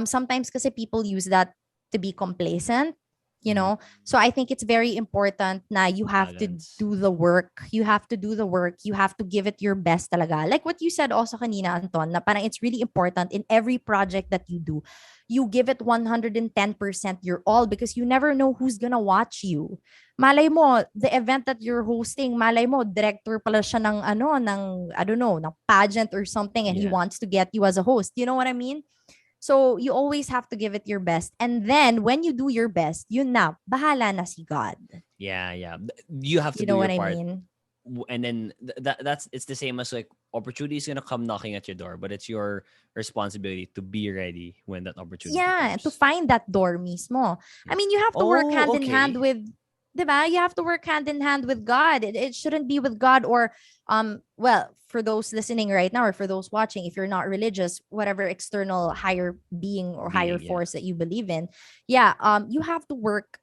Sometimes kasi people use that to be complacent, you Mhm. know so I think it's very important na you have to Balance. do the work. You have to do the work. You have to give it your best talaga. Like what you said also kanina, Anton, na parang it's really important in every project that you do, you give it 110% your all, because you never know who's gonna watch you. Malay mo, the event that you're hosting, malay mo, director pala siya ng I don't know, ng pageant or something, and he Yeah. wants to get you as a host. You know what I mean? So you always have to give it your best. And then when you do your best, yun na, bahala na si God. Yeah, yeah. You have to You do know your what I part. mean? And then that's it's the same as like opportunity is gonna come knocking at your door, but it's your responsibility to be ready when that opportunity Yeah, and to comes. find that door mismo. I Yeah. mean, you have to work Oh, hand in hand okay. with, diba? You have to work hand in hand with God. It shouldn't be with God or well, for those listening right now or for those watching, if you're not religious, whatever external higher being or higher Being, yeah. force that you believe in, yeah, you have to work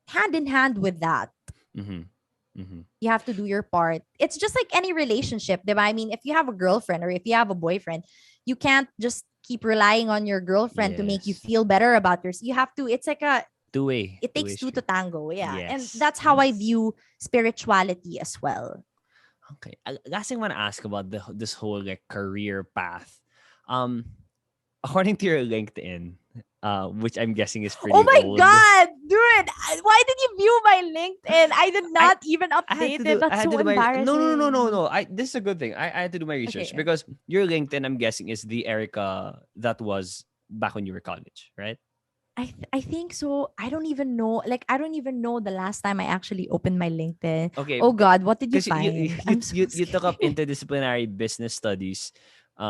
hand in hand with that. Mm-hmm. Mm-hmm. You have to do your part. It's just like any relationship, diba? I mean, if you have a girlfriend or if you have a boyfriend, you can't just keep relying on your girlfriend to make you Yes. feel better about yourself. You have to, it's like Two-way. it takes Two-way two to street. tango. Yeah. And Yes. that's how I Yes. view spirituality as well. Okay. Last thing I want to ask about this whole like career path. Um, according to your LinkedIn, which I'm guessing is Oh pretty my old. God, dude. Why did you view my LinkedIn? I did I not even I had update to it. do I That's had to so do my embarrassing. no. I This is a good thing. I had to do my research Okay. because your LinkedIn, I'm guessing, is the Erika that was back when you were college, right? I think so. I don't even know. Like, I don't even know the last time I actually opened my LinkedIn. Okay, Oh God, what did you because find? I'm so you took up scared. interdisciplinary business studies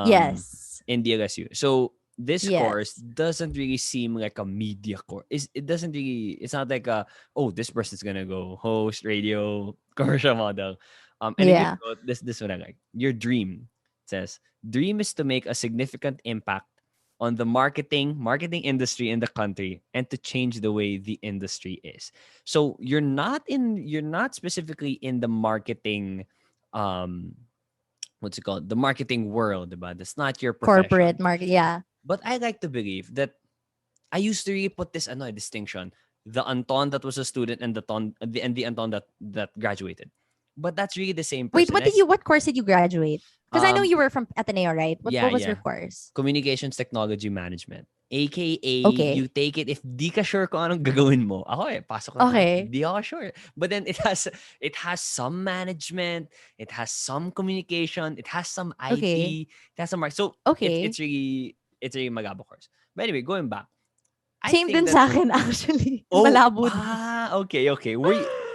Yes. in DLSU. So this course Yes. doesn't really seem like a media course. It doesn't really, it's not like a, oh, this person's gonna go host radio commercial model. And then you Yeah. wrote this one I like. Your dream says dream is to make a significant impact on the marketing industry in the country and to change the way the industry is. So you're not specifically in the marketing um what's it called? The marketing world, but that's not your Corporate profession. market. Yeah. But I like to believe that I used to really put this ano, distinction. The Anton that was a student and the Anton that graduated. But that's really the same Wait, person. As what course did you graduate? Because I know um you were from Ateneo, right? yeah, What was your yeah. course? Communications Technology Management. AKA, you Okay. take it if di ka sure kung anong gagawin mo. Ako pasok na to. Okay. Di ako sure. But then it has some management, it has some communication, it has some Okay. IT, it has some so Okay. it's really magabo course. But anyway, going back, I Same think din that sa akin actually. oh Malabo din. okay, okay.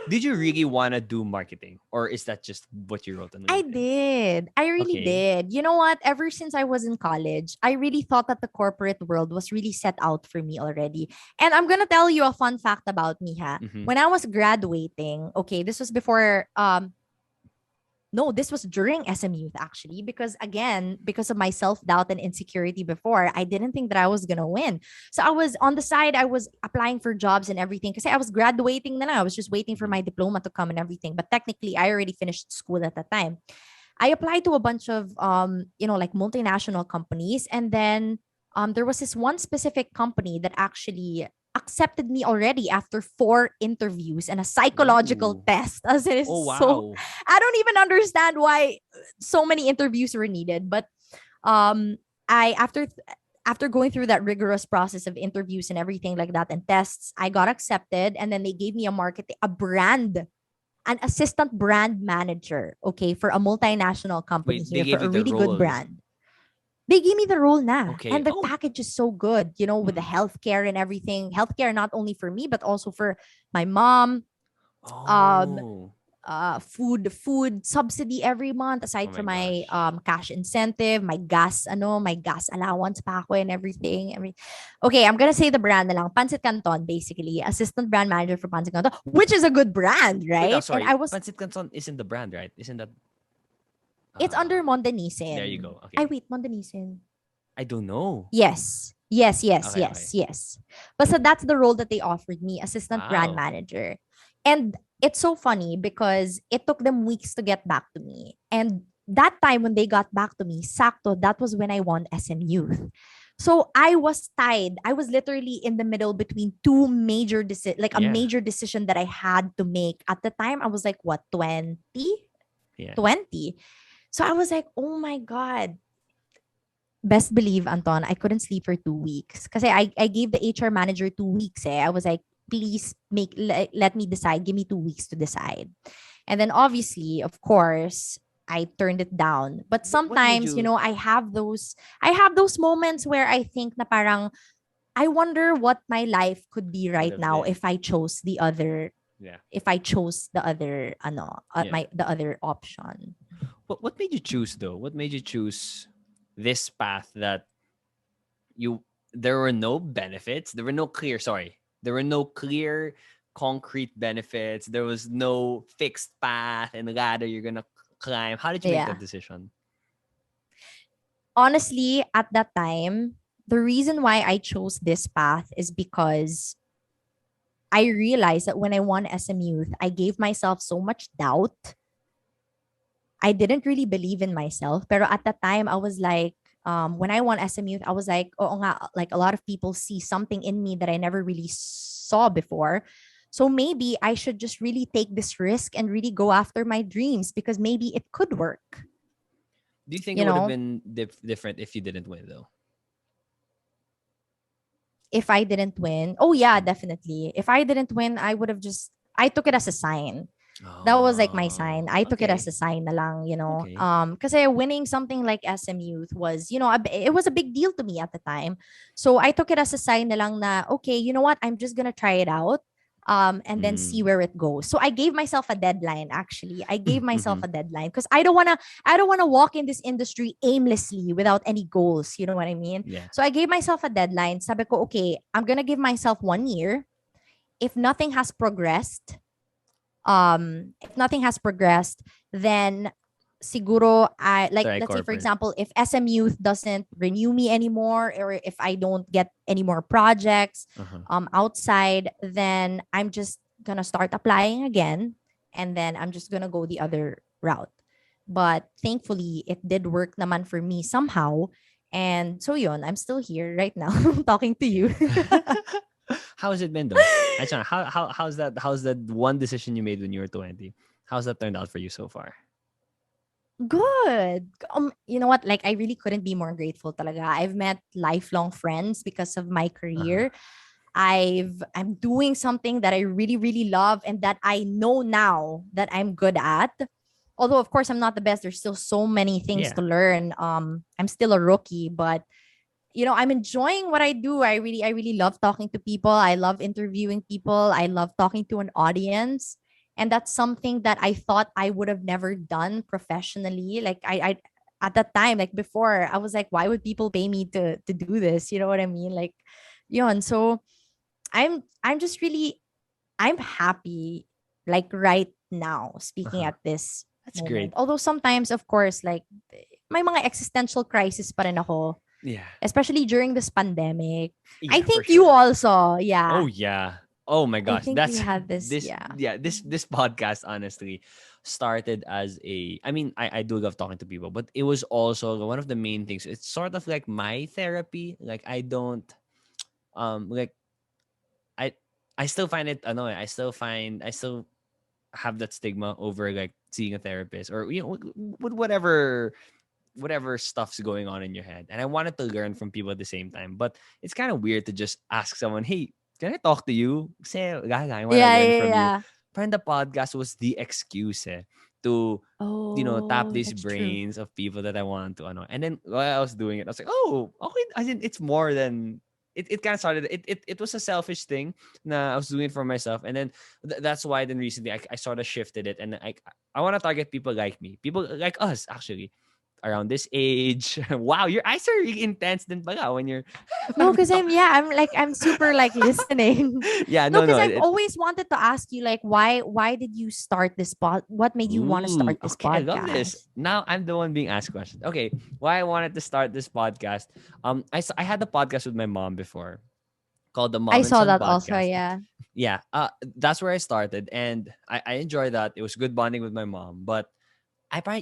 Did you really want to do marketing, or is that just what you wrote on I LinkedIn? did. I really Okay. did. You know what? Ever since I was in college, I really thought that the corporate world was really set out for me already. And I'm gonna tell you a fun fact about me, ha. Mm-hmm. When I was graduating, okay, this was before no, this was during SM Youth actually, because again, because of my self-doubt and insecurity before, I didn't think that I was gonna win. So I was on the side, I was applying for jobs and everything because I was graduating then. I was just waiting for Mm-hmm. my diploma to come and everything. But technically, I already finished school at that time. I applied to a bunch of like multinational companies, and then there was this one specific company that actually accepted me already after 4 interviews and a psychological Ooh. test. As it is Oh so, wow. I don't even understand why so many interviews were needed. But um, I after going through that rigorous process of interviews and everything like that and tests, I got accepted, and then they gave me a brand, an assistant brand manager, okay, for a multinational company Wait, they here for gave a you the really good role. brand. They gave me the role na. Okay. And the Oh. package is so good, with the Mm. healthcare and everything. Healthcare not only for me, but also for my mom. Um, Oh. food subsidy every month Oh aside my from my gosh. cash incentive, my gas allowance pa ako and everything. Okay, I'm gonna say the brand na lang. Pancit Canton, basically. Assistant brand manager for Pancit Canton, which is a good brand, Wait, oh, right? And sorry. I was Pancit Canton isn't the brand, right? Isn't that it's under there you Mondenisin. go. Ay, Okay. wait, Mondenisin. I don't know. Yes. Yes, yes, Okay, yes, okay. yes. But so that's the role that they offered me, assistant brand Wow. manager. And it's so funny because it took them weeks to get back to me. And that time when they got back to me, sakto, that was when I won SM Youth. So I was tied. I was literally in the middle between two like a Yeah. major decision that I had to make. At the time, I was like, what, 20? Yeah. 20. So I was like, oh my God, best believe, Anton, I couldn't sleep for 2 weeks. Because I gave the HR manager 2 weeks. I was like, please let me decide. Give me 2 weeks to decide. And then obviously, of course, I turned it down. But What made sometimes, you I have those moments where I think na parang I wonder what my life could be would right have now been? if I chose the other Yeah. Yeah. the other option. What made you choose though? What made you choose this path that you there were no benefits, there were no clear sorry, there were no clear concrete benefits, there was no fixed path and ladder you're gonna climb. How did you make that Yeah. decision? Honestly, at that time, the reason why I chose this path is because I realized that when I won SM Youth, I gave myself so much doubt. I didn't really believe in myself. Pero at that time, I was like, when I won SM Youth, I was like, oh, nga, like a lot of people see something in me that I never really saw before. So maybe I should just really take this risk and really go after my dreams because maybe it could work, Do you think it you would have know? been different if you didn't win though? If I didn't win, oh yeah, Mm. definitely. If I didn't win, I would have just I took it as a sign. That was like my sign. Oh, I took it as okay. a sign na lang, you know. Okay. Kasi winning something like SM Youth was, you know, it was a big deal to me at the time. So I took it as a sign na lang na, okay, you know what? I'm just gonna try it out. And then see Mm. where it goes. So I gave myself a deadline. Actually, I gave myself Mm-hmm. a deadline because I don't wanna walk in this industry aimlessly without any goals. You know what I mean? Yeah. So I gave myself a deadline. Sabi ko, okay, I'm gonna give myself 1 year. If nothing has progressed, then siguro I like, Try let's say for corporate. example, if SM Youth doesn't renew me anymore, or if I don't get any more projects Uh-huh. outside, then I'm just gonna start applying again, and then I'm just gonna go the other route. But thankfully it did work naman for me somehow. And so yun, I'm still here right now talking to Yeah. you. How's it been though? Actually, how's that one decision you made when you were 20? How's that turned out for you so far? Good. You know what? Like, I really couldn't be more grateful talaga. I've met lifelong friends because of my Uh-huh. career. I'm doing something that I really, really love and that I know now that I'm good at. Although of course I'm not the best. There's still so many things Yeah. to learn. I'm still a rookie, but you know, I'm enjoying what I do. I really love talking to people. I love interviewing people. I love talking to an audience. And that's something that I thought I would have never done professionally. Like I at that time, like before, I was like, why would people pay me to do this? You know what I mean? Like, yun. So I'm just really, I'm happy, like right now, speaking Uh-huh. at this That's moment. great. Although sometimes, of course, like may mga existential crisis pa rin ako, Yeah. especially during this pandemic. I Yeah, for think you sure. also, Oh yeah. yeah. Oh my I gosh. think we That's had this, this yeah. yeah, this podcast honestly started as a I mean, I do love talking to people, but it was also one of the main things. It's sort of like my therapy. Like I don't like I I still find it annoying. I still have that stigma over like seeing a therapist or you know with whatever stuff's going on in your head. And I wanted to learn from people at the same time. But it's kind of weird to just ask someone, hey, can I talk to you? Say, Gaga, I want to Yeah, learn yeah, from you. yeah. Parang the podcast was the excuse to, you know, tap Oh, these that's true. brains of people that I want to know. And then while I was doing it, I was like, oh, okay. I think it's more than it kind of started. It was a selfish thing. Nah, I was doing it for myself, and then that's why. Then recently, I sort of shifted it, and I want to target people like me, people like us, actually around this age. Wow, your eyes are really intense din pala when you're No, because I'm super like listening. yeah, No, no, because no. I've always wanted to ask you like why did you start this what made you want to Ooh, start this okay, I love this. podcast? Now I'm the one being asked questions. Okay, why I wanted to start this podcast. I had the podcast with my mom before called the I Mom and saw Son that also, podcast. yeah. Yeah, that's where I started, and I enjoyed that. It was good bonding with my mom, but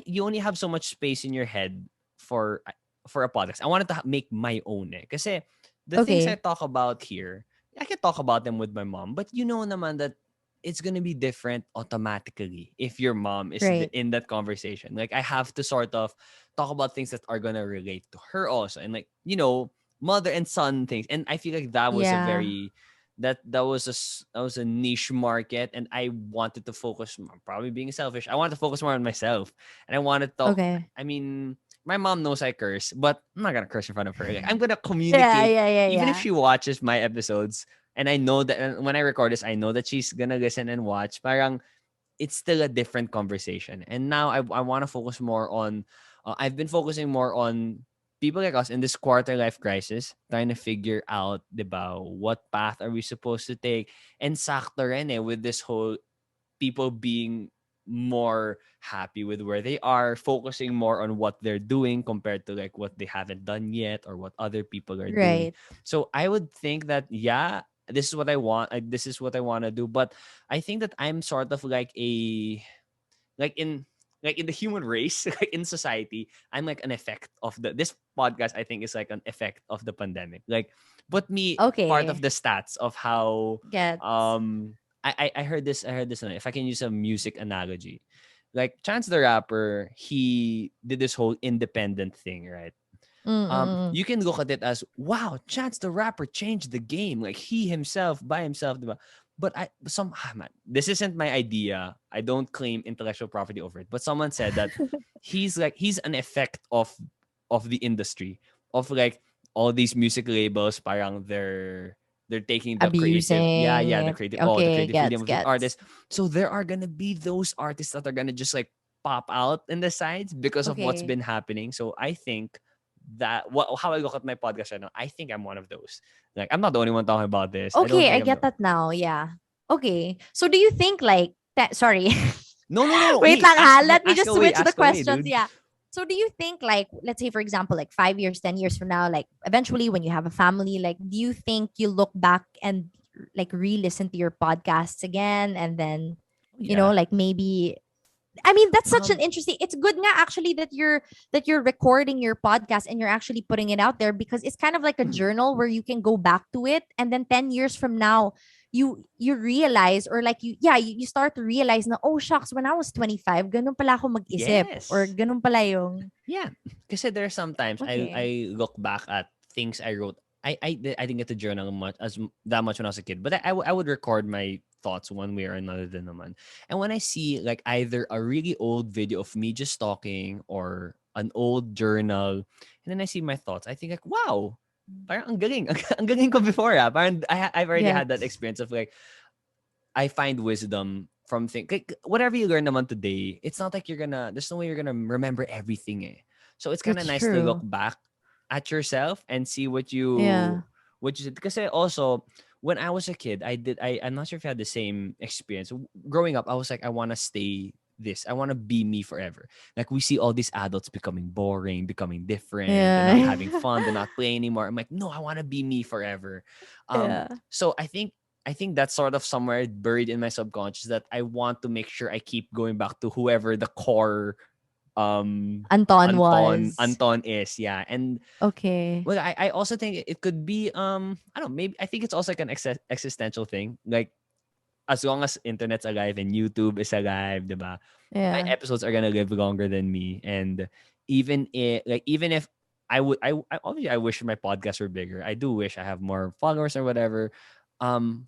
you only have so much space in your head for for a podcast. I wanted to make my own because the things I Okay. talk about here, I can talk about them with my mom, but you know naman that it's gonna be different automatically if your mom is Right. in that conversation. Like I have to sort of talk about things that are gonna relate to her also, and like you know mother and son things. And I feel like that was a Yeah. very that was a niche market, and I wanted to focus probably being selfish. I wanted to focus more on myself, and I wanted to. Okay. I mean, my mom knows I curse, but I'm not gonna curse in front of her. Like, I'm gonna Yeah, communicate, yeah, yeah, even if yeah. she watches my episodes, and I know that when I record this, I know that she's gonna listen and watch. Parang it's still a different conversation. And now I want to focus more on, I've been focusing more on people like us in this quarter life crisis, trying to figure out, diba, what path are we supposed to take? And sakto rin with this whole people being more happy with where they are, focusing more on what they're doing compared to like what they haven't done yet or what other people are doing. Right. So I would think that yeah, this is what I want. This is what I want to do. But I think that I'm sort of like a like in like in the human race, like in society, I'm like an effect of this podcast. I think is like an effect of the pandemic. Like, put me part of Okay. the stats of how Gets. um I heard this. I heard this. If I can use a music analogy, like Chance the Rapper, he did this whole independent thing, right? Mm-mm. You can look at it as wow, Chance the Rapper changed the game. Like he himself by himself, diba? But man, this isn't my idea. I don't claim intellectual property over it. But someone said that he's an effect of the industry, of like all these music labels. Parang they're taking the creative, Abusing the it. creative, the Okay, creative freedom gets of the gets. artists. So there are gonna be those artists that are gonna just like pop out in the sides because of what's Okay. been happening. So I think that how I look at my podcast right now, I think I'm one of those. Like I'm not the only one talking about this. I don't Okay, I think I'm get the that now. Yeah. Okay. So do you think like that sorry. no. Wait Hey, lang ha. Let me ask just away, switch the ask away, questions. dude. Yeah. So do you think like let's say for example like 5 years, 10 years from now like eventually when you have a family like do you think you look back and like re-listen to your podcasts again and then Yeah. like maybe I mean that's such an Um. interesting it's good nga actually that you're recording your podcast and you're actually putting it out there because it's kind of like a journal where you can go back to it and then 10 years from now you realize or like you start to realize na oh shucks when I was 25 ganun pala ako mag-isip or Yes. ganun pala yung Yeah. Because there are sometimes I okay look back at things I wrote. I didn't get to journal that much when I was a kid, but I would record my thoughts one way or another din naman. And when I see like either a really old video of me just talking or an old journal, and then I see my thoughts, I think like, wow, parang ang galing. Ang galing ko before. Parang I've already had that yes experience of like, I find wisdom from things. Like, whatever you learn naman today, it's not like there's no way you're gonna remember everything. Eh. So it's kind of that's nice to look true back at yourself and see yeah what you did. Because also, when I was a kid, I'm not sure if I had the same experience. Growing up, I was like, I want to stay this. I want to be me forever. Like we see all these adults becoming boring, becoming different. They're not yeah having fun. They're not playing anymore. I'm like, no, I want to be me forever. yeah So I think that's sort of somewhere buried in my subconscious that I want to make sure I keep going back to whoever the core Anton was Anton is. Yeah. And okay well, I also think it could be I don't know, maybe I think it's also like an existential thing. Like as long as internet's alive and YouTube is alive, diba? My yeah episodes are gonna live longer than me. And even if I obviously I wish my podcast were bigger. I do wish I have more followers or whatever. Um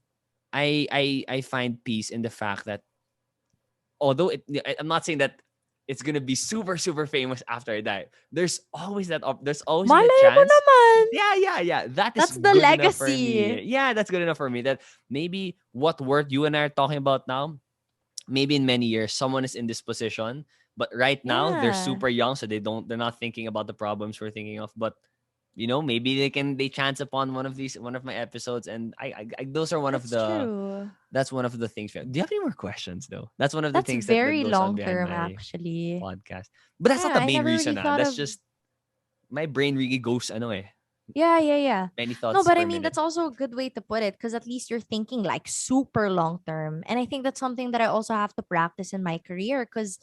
I find peace in the fact that although I'm not saying that it's gonna be super super famous after I die. There's always the malay mo chance. naman Yeah. That is that's the good enough for legacy me. Yeah, that's good enough for me. That maybe what word you and I are talking about now, maybe in many years someone is in this position, but right now they're yeah super young, so they're not thinking about the problems we're thinking of. But maybe they chance upon one of my episodes, and those are one of that's the true that's one of the things. Do you have any more questions though? That's one of the that's things that very goes on long behind term my actually podcast. But that's not yeah the I main never really reason. thought That's of just my brain really goes yeah many no thoughts but I per mean minute. that's also a good way to put it because at least you're thinking like super long term and I think that's something that I also have to practice in my career because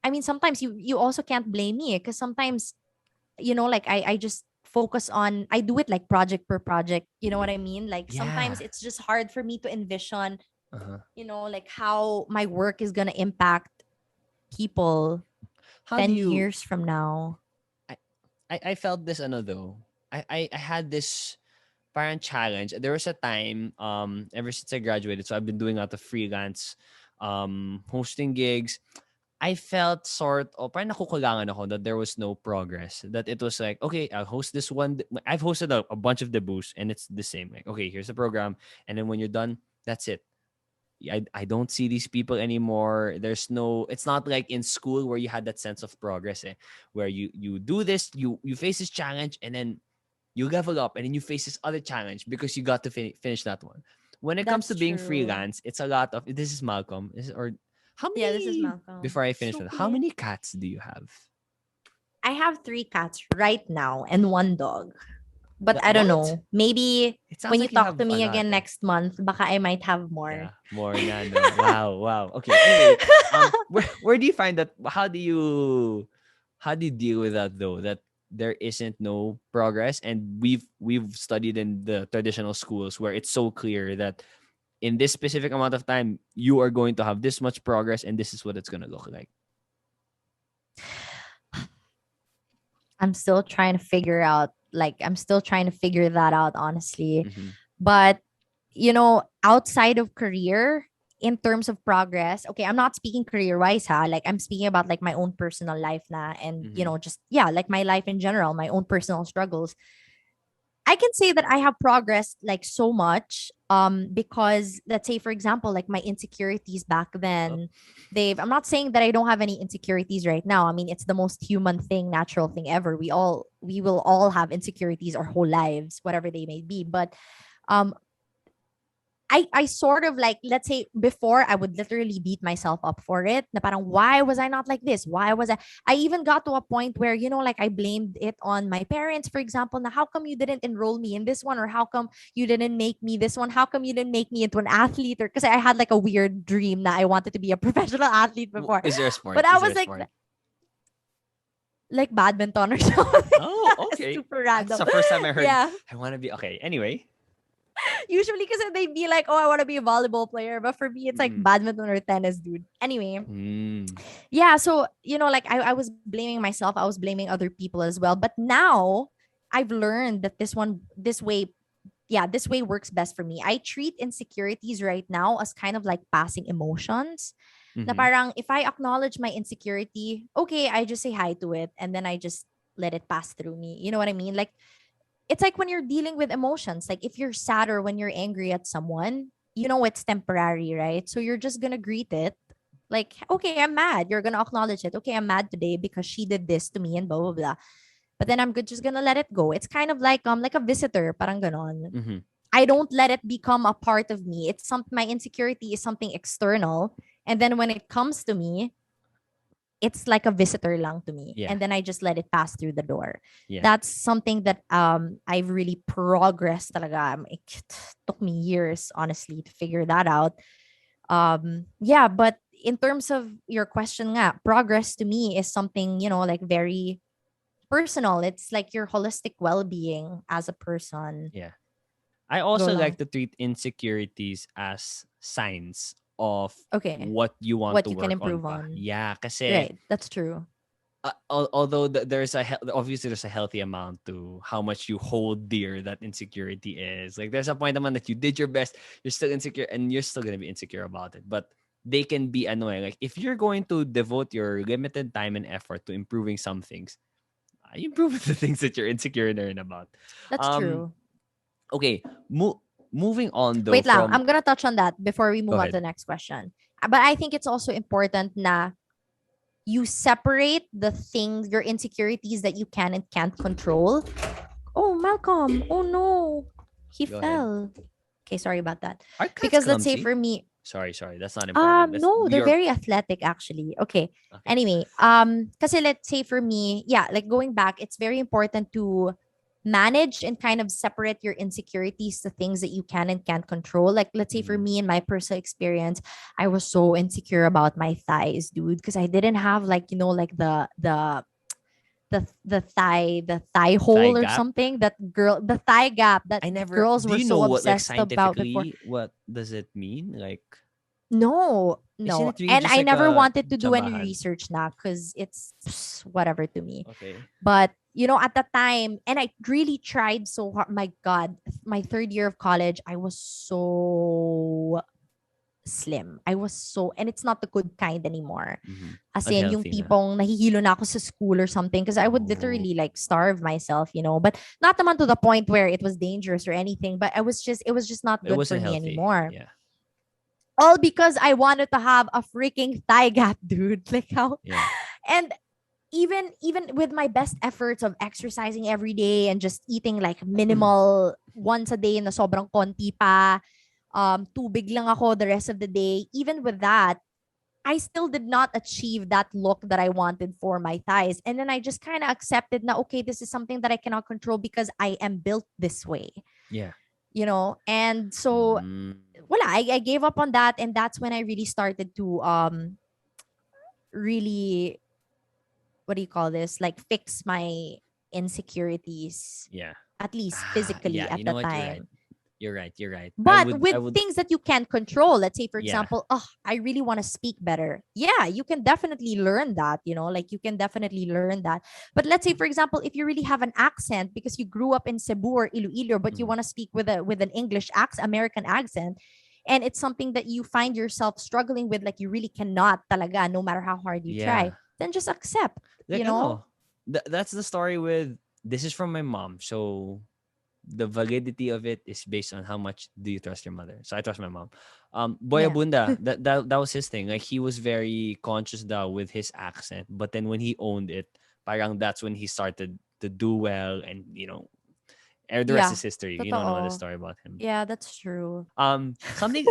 I mean sometimes you also can't blame me because sometimes like I just focus on I do it like project per project you know what I mean like sometimes Yeah. it's just hard for me to envision Uh-huh. like how my work is going to impact people How do 10 you? years from now I I felt this though. I had this parang challenge. There was a time ever since I graduated, so I've been doing a lot of freelance hosting gigs. I felt sort of parang nakukulangan ako that there was no progress. That it was like, okay, I'll host this one. I've hosted a bunch of debuts and it's the same. Like, okay, here's the program. And then when you're done, that's it. I don't see these people anymore. It's not like in school where you had that sense of progress, where you do this, you face this challenge and then you level up and then you face this other challenge because you got to finish that one. When it comes to that's being true freelance, it's a lot of this is Malcolm. Or how yeah this is many Malcolm before I finish with how Suki. many cats do you have? I have 3 cats right now and 1 dog but I don't What? know maybe It sounds when you like you talk have to a me lot, again eh. next month baka I might have more Yeah, more na no. Wow, wow. Okay. Anyway, where do you find that? How do you deal with that though? That there isn't no progress, and we've studied in the traditional schools where it's so clear that in this specific amount of time you are going to have this much progress, and this is what it's gonna look like. I'm still trying to figure out like I'm still trying to figure that out honestly Mm-hmm. but outside of career, in terms of progress, okay, I'm not speaking career wise, like I'm speaking about like my own personal life na, and Mm-hmm. just like my life in general, my own personal struggles. I can say that I have progressed like so much, because let's say for example, like my insecurities back Oh. then, I'm not saying that I don't have any insecurities right now. I mean, it's the most human thing, natural thing ever. We will all have insecurities our whole lives, whatever they may be. But um I sort of like, let's say before, I would literally beat myself up for it. Na parang, why was I not like this? Why was I even got to a point where, like I blamed it on my parents, for example, na how come you didn't enroll me in this one? Or how come you didn't make me this one? How come you didn't make me into an athlete? Or because I had like a weird dream that I wanted to be a professional athlete before. Is there a sport? But I Is there was a sport? like badminton or something. Oh, okay. Super That's random. the first time I heard. Yeah. I want to be okay. Anyway. Usually because they'd be like, oh, I want to be a volleyball player. But for me, it's like Mm. badminton or tennis, dude. Anyway, Mm. yeah. So, like I was blaming myself. I was blaming other people as well. But now I've learned that this way, yeah, this way works best for me. I treat insecurities right now as kind of like passing emotions. Na Mm-hmm. parang if I acknowledge my insecurity, okay, I just say hi to it and then I just let it pass through me. You know what I mean? Like, it's like when you're dealing with emotions, like if you're sad or when you're angry at someone, it's temporary, right? So you're just gonna greet it like, okay, I'm mad. You're gonna acknowledge it. Okay, I'm mad today because she did this to me and blah blah blah. But then I'm good, just gonna let it go. It's kind of like a visitor, parang ganon. Mm-hmm. I don't let it become a part of me. It's some My insecurity is something external, and then when it comes to me, it's like a visitor lang to me, Yeah. and then I just let it pass through the door. Yeah. That's something that I've really progressed talaga. It took me years, honestly, to figure that out. Yeah, but in terms of your question nga, progress to me is something, like very personal. It's like your holistic well-being as a person. Yeah. I Go also like lang. to treat insecurities as signs of Okay. what you want What to you can work on improve pa. on. Yeah, kasi Right. That's true. although obviously there's a healthy amount to how much you hold dear that insecurity is. Like there's a point naman that you did your best, you're still insecure and you're still gonna be insecure about it. But they can be annoying. Like if you're going to devote your limited time and effort to improving some things, you improve the things that you're insecure and about. That's Um, true. okay, moving on though Wait lang. from I'm gonna touch on that before we go move on to ahead. the next question. But I think it's also important na you separate the things, your insecurities that you can and can't control. Oh, Malcolm. Oh no. He Go ahead. fell. Okay, sorry about that. Are cats Because let's say clumsy? for me, Sorry, that's not important. That's no, they're your very athletic actually. Okay. okay. Anyway, kasi let's say for me, yeah, like going back, it's very important to manage and kind of separate your insecurities to things that you can and can't control. Like let's say for Mhm. me in my personal experience, I was so insecure about my thighs, dude, because I didn't have like, like the thigh Thigh hole or gap. something, that girl, the thigh gap that I never. girls Do were you know so what, like, obsessed about before. scientifically, what does it mean? Like, No, isn't no. it really And just I like never a wanted to do any chambahan? research now because it's whatever to me. Okay. But, at the time, and I really tried so hard. My God, my third year of college, I was so slim. And it's not the good kind anymore. Mm-hmm. As in, yung Unhealthy na. tipong nahihilo na ako sa school or something because I would Oh. literally like starve myself. But not naman to the point where it was dangerous or anything. But it was just not It good for wasn't me healthy. anymore. Yeah. All because I wanted to have a freaking thigh gap, dude. Like how, Yeah. and even with my best efforts of exercising every day and just eating like minimal once a day na sobrang konti pa, tubig lang ako the rest of the day. Even with that, I still did not achieve that look that I wanted for my thighs. And then I just kind of accepted na, okay, this is something that I cannot control because I am built this way, Yeah. And so Mm. I gave up on that, and that's when I really started to really, what do you call this, like fix my insecurities, Yeah. at least Ah, physically yeah. at You the know what? You're right. time. You're right. You're right. But I with would. things that you can't control, let's say, for Yeah. example, oh, I really want to speak better. Yeah, you can definitely learn that, like you can definitely learn that. But let's say, for example, if you really have an accent because you grew up in Cebu or Iloilo, but you Mm. want to speak with an English accent, American accent, and it's something that you find yourself struggling with, like you really cannot talaga, no matter how hard you try, Yeah. then just accept, Like, know? that's the story with. This is from my mom, so the validity of it is based on how much do you trust your mother. So I trust my mom. Boy Yeah. Abunda, that was his thing. Like, he was very conscious daw with his accent, but then when he owned it, parang that's when he started to do well, and the rest Yeah. is history. You don't know the Totoo. story about him. Yeah, that's true. Something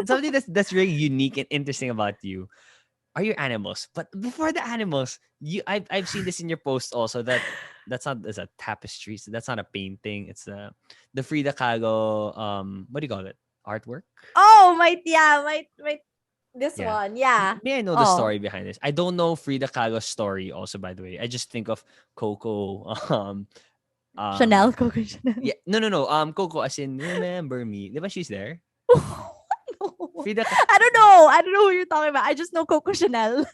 that's really unique and interesting about you are your animals. But before the animals, I've seen this in your post also, that's not as a tapestry. So that's not a painting. It's the Frida Kahlo, what do you call it? Artwork? Oh, my this Yeah. one. Yeah. May I know the Oh, story behind this? I don't know Frida Kahlo's story also, by the way. I just think of Coco. Chanel, Um Coco Chanel. yeah, no. Coco as in remember me. Diba she's there? No. Frida I don't know. I don't know who you're talking about. I just know Coco Chanel.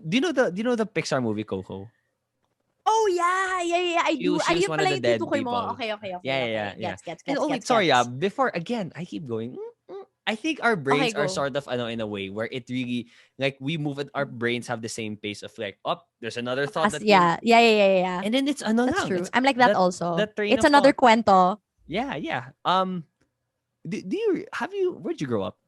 do you know the Pixar movie Coco? Oh yeah, yeah, yeah. I She do. was she was Ayun one of pala the yung dead tinutukoy mo. people. Okay, okay, okay, Yeah, yeah, okay. yeah, yeah. Gets, And gets, oh wait, gets, sorry, gets. before again, I keep going. I think our Okay, brains are go. sort of in a way where it really, like, we move at our brains have the same pace of like, oh, there's another thought Fast. that came, Yeah, yeah, yeah, yeah, yeah. and then it's ano That's lang. true. It's I'm like that also. that train It's of another thought. cuento. Yeah, yeah. Do you have you where'd you grow up?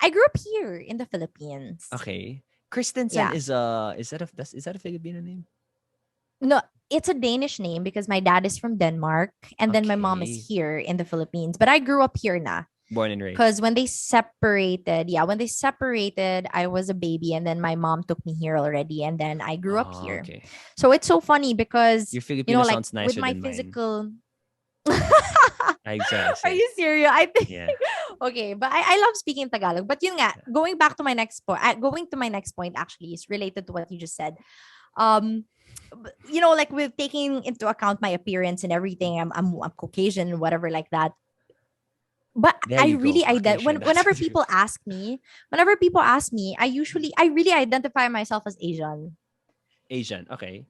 I grew up here in the Philippines. Okay. Christensen Yeah. is that a Filipino name? No, it's a Danish name because my dad is from Denmark and then my mom is Okay. here in the Philippines. But I grew up here na. Born and raised. Because when they separated, I was a baby and then my mom took me here already and then I grew up Oh, here. okay. So it's so funny because, Your Filipino like sounds with nicer my than mine. physical. I Are say. you serious? I think Yeah. okay, but I love speaking Tagalog. But yun nga, going back to my next point, going to my next point actually is related to what you just said. Um, like with taking into account my appearance and everything, I'm Caucasian, whatever like that. But There I you go. really Caucasian. That's whenever people ask me, I really identify myself as Asian. Asian. Okay.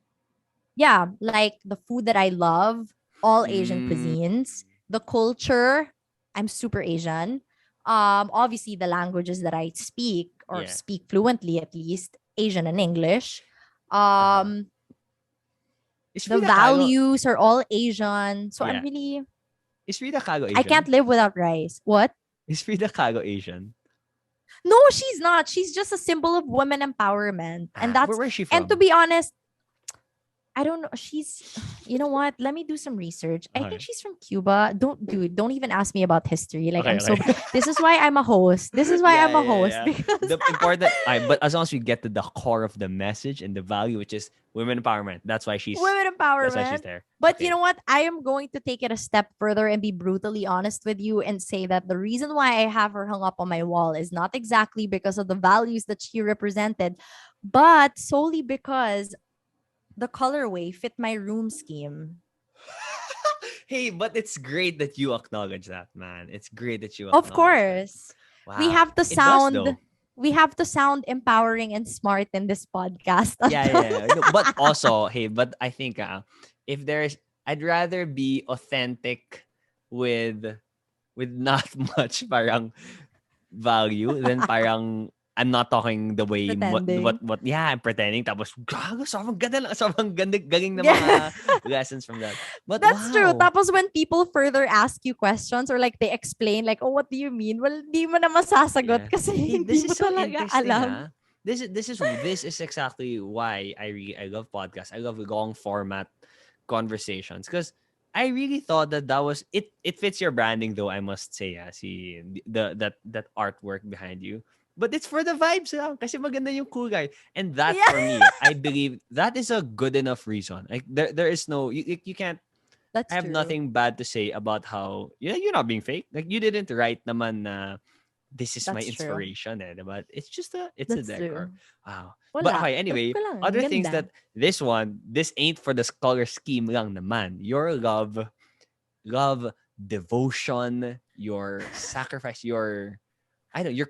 Yeah, like the food that I love, all Asian Mm, cuisines, the culture, I'm super Asian. Obviously the languages that I speak or yeah. speak fluently at least, Asian and English. Uh-huh. Um, Is the Frida Kahlo, values are all Asian. So yeah. Is Frida Kahlo I can't Asian? live without rice. What? Is Frida Kahlo Asian? No, she's not. She's just a symbol of women empowerment. Where's she And to from? be honest, I don't know. You know what? Let me do some research. I think Okay. she's from Cuba. Don't even ask me about history. Like, Okay, okay. this is why I'm a host. This is why Yeah, I'm a yeah, host yeah. because The important, but as long as we get to the core of the message and the value, which is women empowerment, women that's why she's empowerment. there. But you Okay. know what? I am going to take it a step further and be brutally honest with you and say that the reason why I have her hung up on my wall is not exactly because of the values that she represented, but solely because the colorway fit my room scheme. Hey, but it's great that you acknowledge that, man. It's great that you Of acknowledge that. course. We Wow. have to It does sound though. we have to sound empowering and smart in this podcast. Yeah, yeah, yeah. No, but also, hey, but I think if there's I'd rather be authentic with not much parang value than parang I'm not talking the way Pretending. yeah, I'm pretending tapos gago sobrang ganda lang, sobrang ganda galing na Yeah. mga lessons from that. But That's true. wow. Tapos when people further ask you questions or like they explain like, oh, what do you mean? Well, di mo na masasagot Yeah. kasi Hey, hindi this mo is so talaga interesting, alam. huh? This is exactly why I love podcasts. I love long format conversations because I really thought that was it. It fits your branding, though. I must say, see that artwork behind you. But it's for the vibes lang kasi maganda yung kulay. And that for Yeah. me, I believe that is a good enough reason. Like there is no you can't I That's have true. nothing bad to say about how you're not being fake. Like you didn't write naman na this is my That's true. inspiration but it's a That's decor. true. Wow. But Wala. okay, Trip anyway, ko lang. other things Ganda. that this ain't for the color scheme lang naman. Your love devotion, your sacrifice, your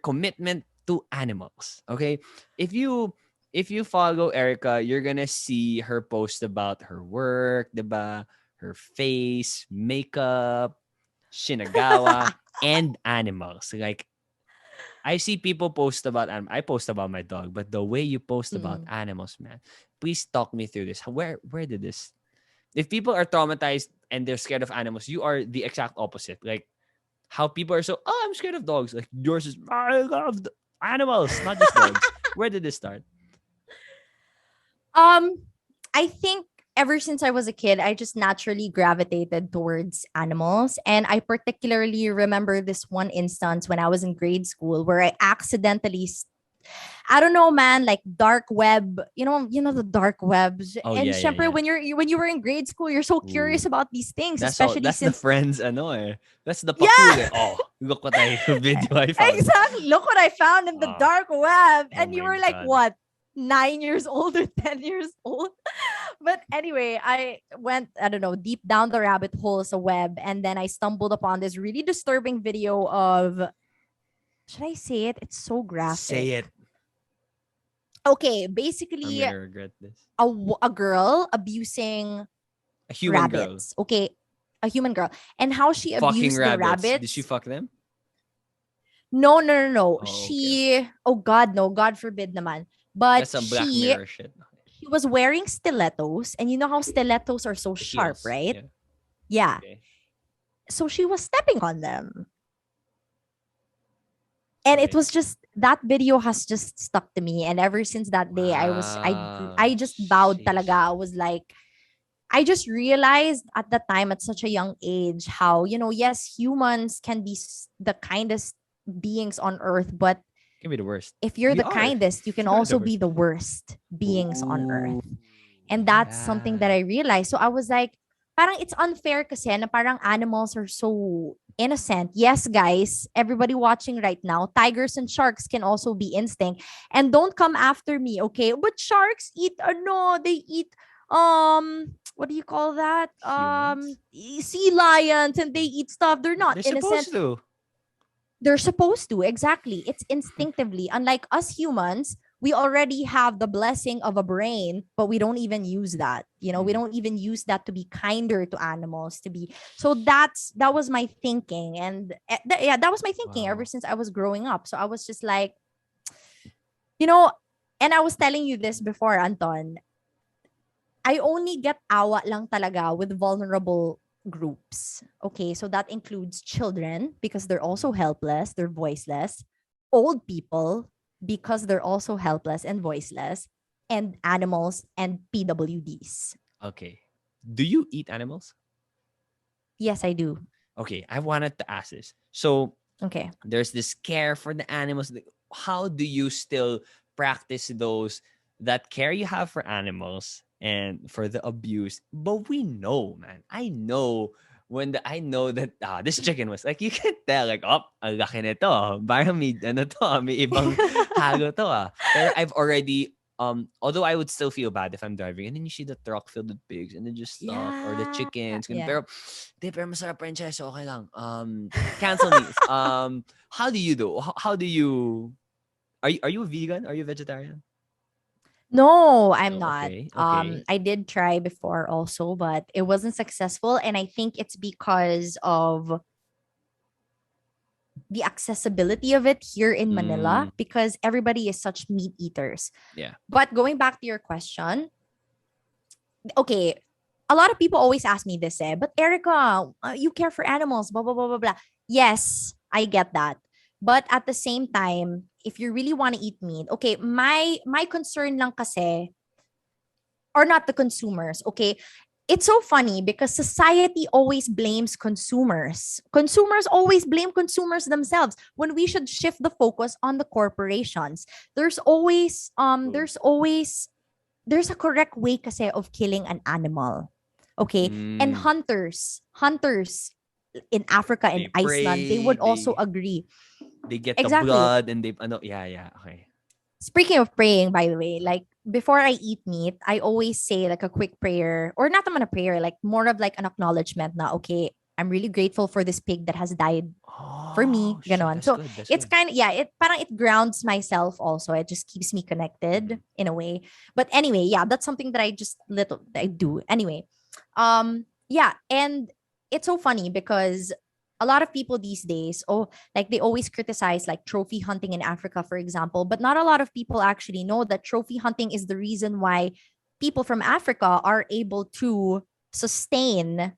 commitment to animals. Okay, if you follow Erika, you're gonna see her post about her work, diba? Her face, makeup, ginagawa, and animals. Like I see people post about I post about my dog, but the way you post about Mm. animals, man, please talk me through this. Where did this? If people are traumatized and they're scared of animals, you are the exact opposite. Like how people are so, oh, I'm scared of dogs. Like yours is, I love animals, not just dogs. Where did this start? Um, I think ever since I was a kid, I just naturally gravitated towards animals. And I particularly remember this one instance when I was in grade school where I accidentally I don't know, man, like dark web, the dark webs. Oh And yeah, yeah, syempre, yeah. when you were in grade school, you're so curious Ooh. about these things, That's all. especially That's the since friends, ano eh. That's the yeah, pakul eh. Oh, look what video I found. exactly. Look what I found in the Oh, dark web. oh And you my were like, God. what? 9 years old or 10 years old. But anyway, I went, I don't know, deep down the rabbit hole as a web. And then I stumbled upon this really disturbing video of, should I say it? It's so graphic. Say it. Okay, I'm basically, gonna regret this. a girl abusing A human girl. rabbits. Okay, a human girl. And how she Fucking abused the rabbits. Did she rabbits. fuck them? No, no, no, no. Oh, okay, okay. She, oh God, no, God forbid naman. But That's some Black Mirror shit. she was wearing stilettos, and you know how stilettos are so The sharp, heels. right? Yeah. Yeah. Okay. So she was stepping on them. And it Okay. was just that video has just stuck to me. And ever since that day, Wow. I just bowed talaga. Sheesh. I was like, I just realized at the time at such a young age how, yes, humans can be the kindest beings on earth, but Can be the worst. if you're We the are. kindest, you can We are the also worst. be the worst beings on earth. Ooh. And that's something that Yeah. I realized. So I was like, parang it's unfair kasi na parang animals are so innocent. Yes, guys, everybody watching right now, tigers and sharks can also be instinct. And don't come after me, okay? But sharks eat they eat what do you call that? Humans? Sea lions, and they eat stuff. They're not They're innocent. supposed to. They're supposed to, exactly. It's instinctively. Unlike us humans, we already have the blessing of a brain, but we don't even use that. We Mm. don't even use that to be kinder to animals, to be. So that was my thinking. And yeah, that was my thinking ever Wow. since I was growing up. So I was just like, you know, and I was telling you this before, Anton. I only get awa lang talaga with vulnerable groups. Okay, so that includes children because they're also helpless, they're voiceless, old people because they're also helpless and voiceless, and animals and PWDs. Okay. Do you eat animals? Yes, I do. Okay, I wanted to ask this. So Okay. there's this care for the animals. How do you still practice that care you have for animals and for the abuse? But we know, man. I know that this chicken was like, you can tell like, oh, ang laki nito. Parang may may ibang halo to Pero I've already although I would still feel bad if I'm driving and then you see the truck filled with pigs and then just stop, or the Yeah. chickens. Yeah. Pero pero masarap pa rin siya, so okay lang. Cancel me. How do you do? How do you are you a vegan? Are you a vegetarian? No, I'm No, not. okay. Okay. I did try before also, but it wasn't successful. And I think it's because of the accessibility of it here in Manila Mm, because everybody is such meat eaters. yeah. But going back to your question, okay, a lot of people always ask me this, but Erika, you care for animals, blah, blah, blah, blah, blah. Yes, I get that. But at the same time, if you really want to eat meat, okay, my concern lang kasi, or not the consumers, okay, it's so funny because society always blames consumers. Consumers always blame consumers themselves when we should shift the focus on the corporations. True. There's a correct way kasi of killing an animal. Okay? And Mm, hunters in Africa and they Iceland, they pray, would also agree. they get the Exactly. blood and yeah, yeah, okay. Speaking of praying, by the way, like before I eat meat, I always say like a quick prayer, or not naman a prayer, like more of like an acknowledgement na, okay, I'm really grateful for this pig that has died for Oh me, shit, ganon. that's So good. That's it's good. kind of, yeah, it parang it grounds myself also. It just keeps me Mhm. connected in a way. But anyway, yeah, that's something that I just little that I do. Anyway, yeah, and it's so funny because a lot of people these days, oh, like they always criticize like trophy hunting in Africa, for example, but not a lot of people actually know that trophy hunting is the reason why people from Africa are able to sustain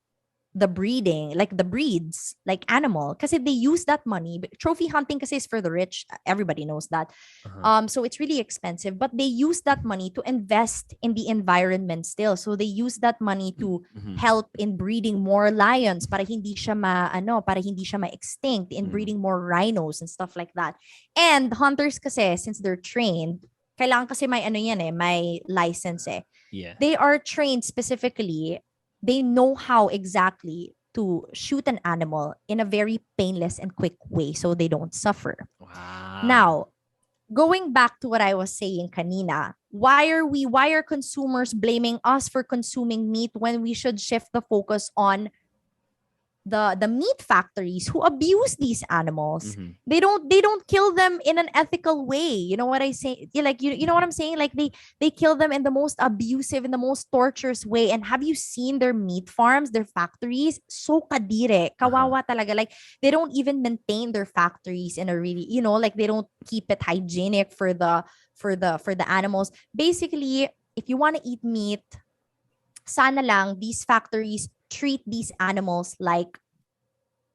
the breeding, like the breeds, like animal, because they use that money. Trophy hunting kasi is for the rich. Everybody knows that. Uh-huh. So it's really expensive, but they use that money to invest in the environment still. So they use that money to Mhm. help in breeding more lions para hindi siya para hindi siya ma-extinct, in Mhm. breeding more rhinos and stuff like that. And hunters kasi, since they're trained, kailangan kasi may may license eh. Yeah. They are trained specifically. They know how exactly to shoot an animal in a very painless and quick way so they don't suffer. Wow. Now, going back to what I was saying kanina, why are consumers blaming us for consuming meat when we should shift the focus on the meat factories who abuse these animals? Mhm. They don't kill them in an ethical way. You know what I say? Like you know what I'm saying? Like they kill them in the most abusive, in the most torturous way. And have you seen their meat farms, their factories? So kadire, Uh-huh. kawawa talaga. Like they don't even maintain their factories in a really, like they don't keep it hygienic for the animals. Basically, if you want to eat meat, sana lang these factories treat these animals like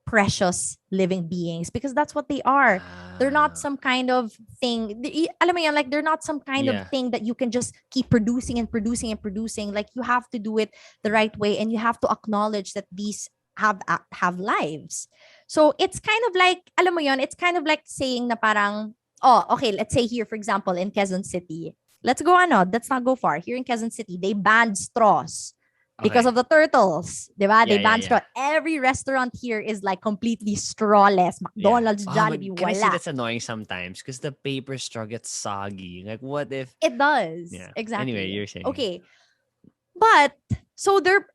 precious living beings, because that's what they are. They're not Ah. some kind of thing. Alam mo yan, like they're not some kind of Yeah. thing that you can just keep producing and producing and producing. Like you have to do it the right way, and you have to acknowledge that these have lives. So it's kind of like, alam mo yon, it's kind of like saying na parang, oh, okay, let's say here, for example, in Quezon City. Let's not go far. Here in Quezon City, they banned straws because of Okay. the turtles. Diba? They Yeah, yeah, banned yeah. straw. Every restaurant here is like completely strawless. Yeah. McDonald's, Oh, but Jollibee, can I say wala. that's annoying sometimes because the paper straw gets soggy. Like, what if? It does. Yeah. Anyway, Exactly. you're saying. Okay. But so they're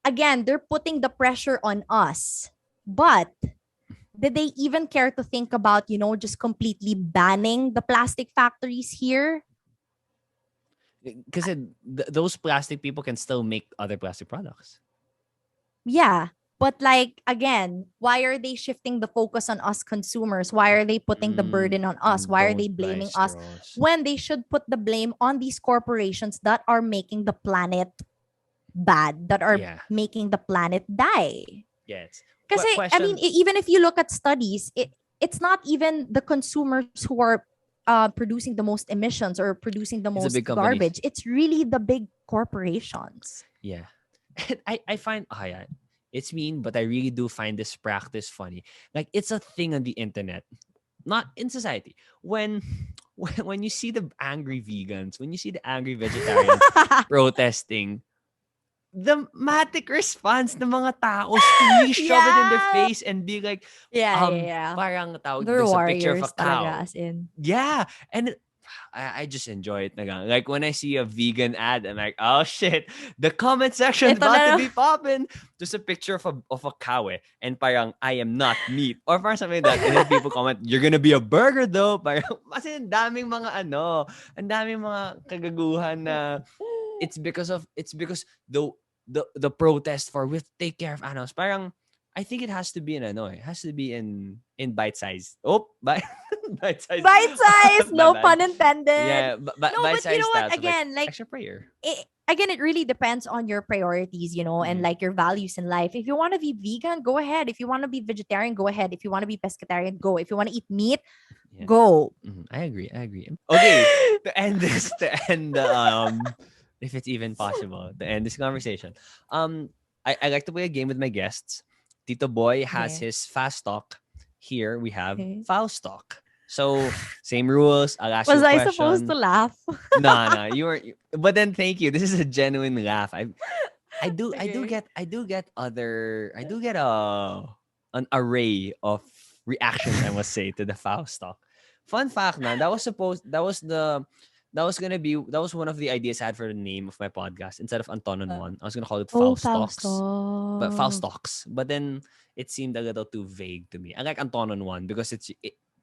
putting the pressure on us. But did they even care to think about, just completely banning the plastic factories here? Because those plastic people can still make other plastic products. Yeah. But like again, why are they shifting the focus on us consumers? Why are they putting the burden on us? Why are Don't they buy blaming us straws. when they should put the blame on these corporations that are making the planet bad, that are Yeah. making the planet die? Yes. Because I mean, Question. even if you look at studies, it's not even the consumers who are producing the most emissions or producing the It's the most big companies. garbage. It's really the big corporations. Yeah. And I find, yeah, it's mean, but I really do find this practice funny. Like, it's a thing on the internet, not in society. When when you see the angry vegans, when you see the angry vegetarians protesting, the matic response ng mga tao is to really shove it in their Yeah. face and be like, Yeah. parang tawag, They're there's a picture of a warriors talaga, cow. as in. Yeah. And I just enjoy it. Like when I see a vegan ad, I'm like, oh shit, the comment section's Ito about to na. be popping. Just a picture of a cow and parang, I am not meat. Or parang something like that. And then people comment, you're gonna be a burger though. Parang, kasi ang daming mga ang daming mga kagaguhan na it's because the protest for we take care of animals. Parang I think it has to be it has to be in bite size. Oh, bite size. Bite size, My no bad. pun intended. Yeah, No, bite but you size know what? styles of like Again, like extra prayer. again, it really depends on your priorities, and Mhm. like your values in life. If you want to be vegan, go ahead. If you want to be vegetarian, go ahead. If you want to be pescatarian, go. If you want to eat meat, Yeah. go. I agree. Okay, to end this, if it's even possible, to end this conversation. I like to play a game with my guests. Tito Boy has Okay. his fast talk. Here we have Okay. FausTalk. So same rules. I'll ask you Was a I supposed to question. laugh? No, you were. But then thank you. This is a genuine laugh. Okay. I do get an array of reactions, I must say, to the Faust talk. Fun fact na, that was that was one of the ideas I had for the name of my podcast. Instead of Anton on one, I was gonna call it Oh, FausTalks, but FausTalk. FausTalks. But then it seemed a little too vague to me. I like Anton on one because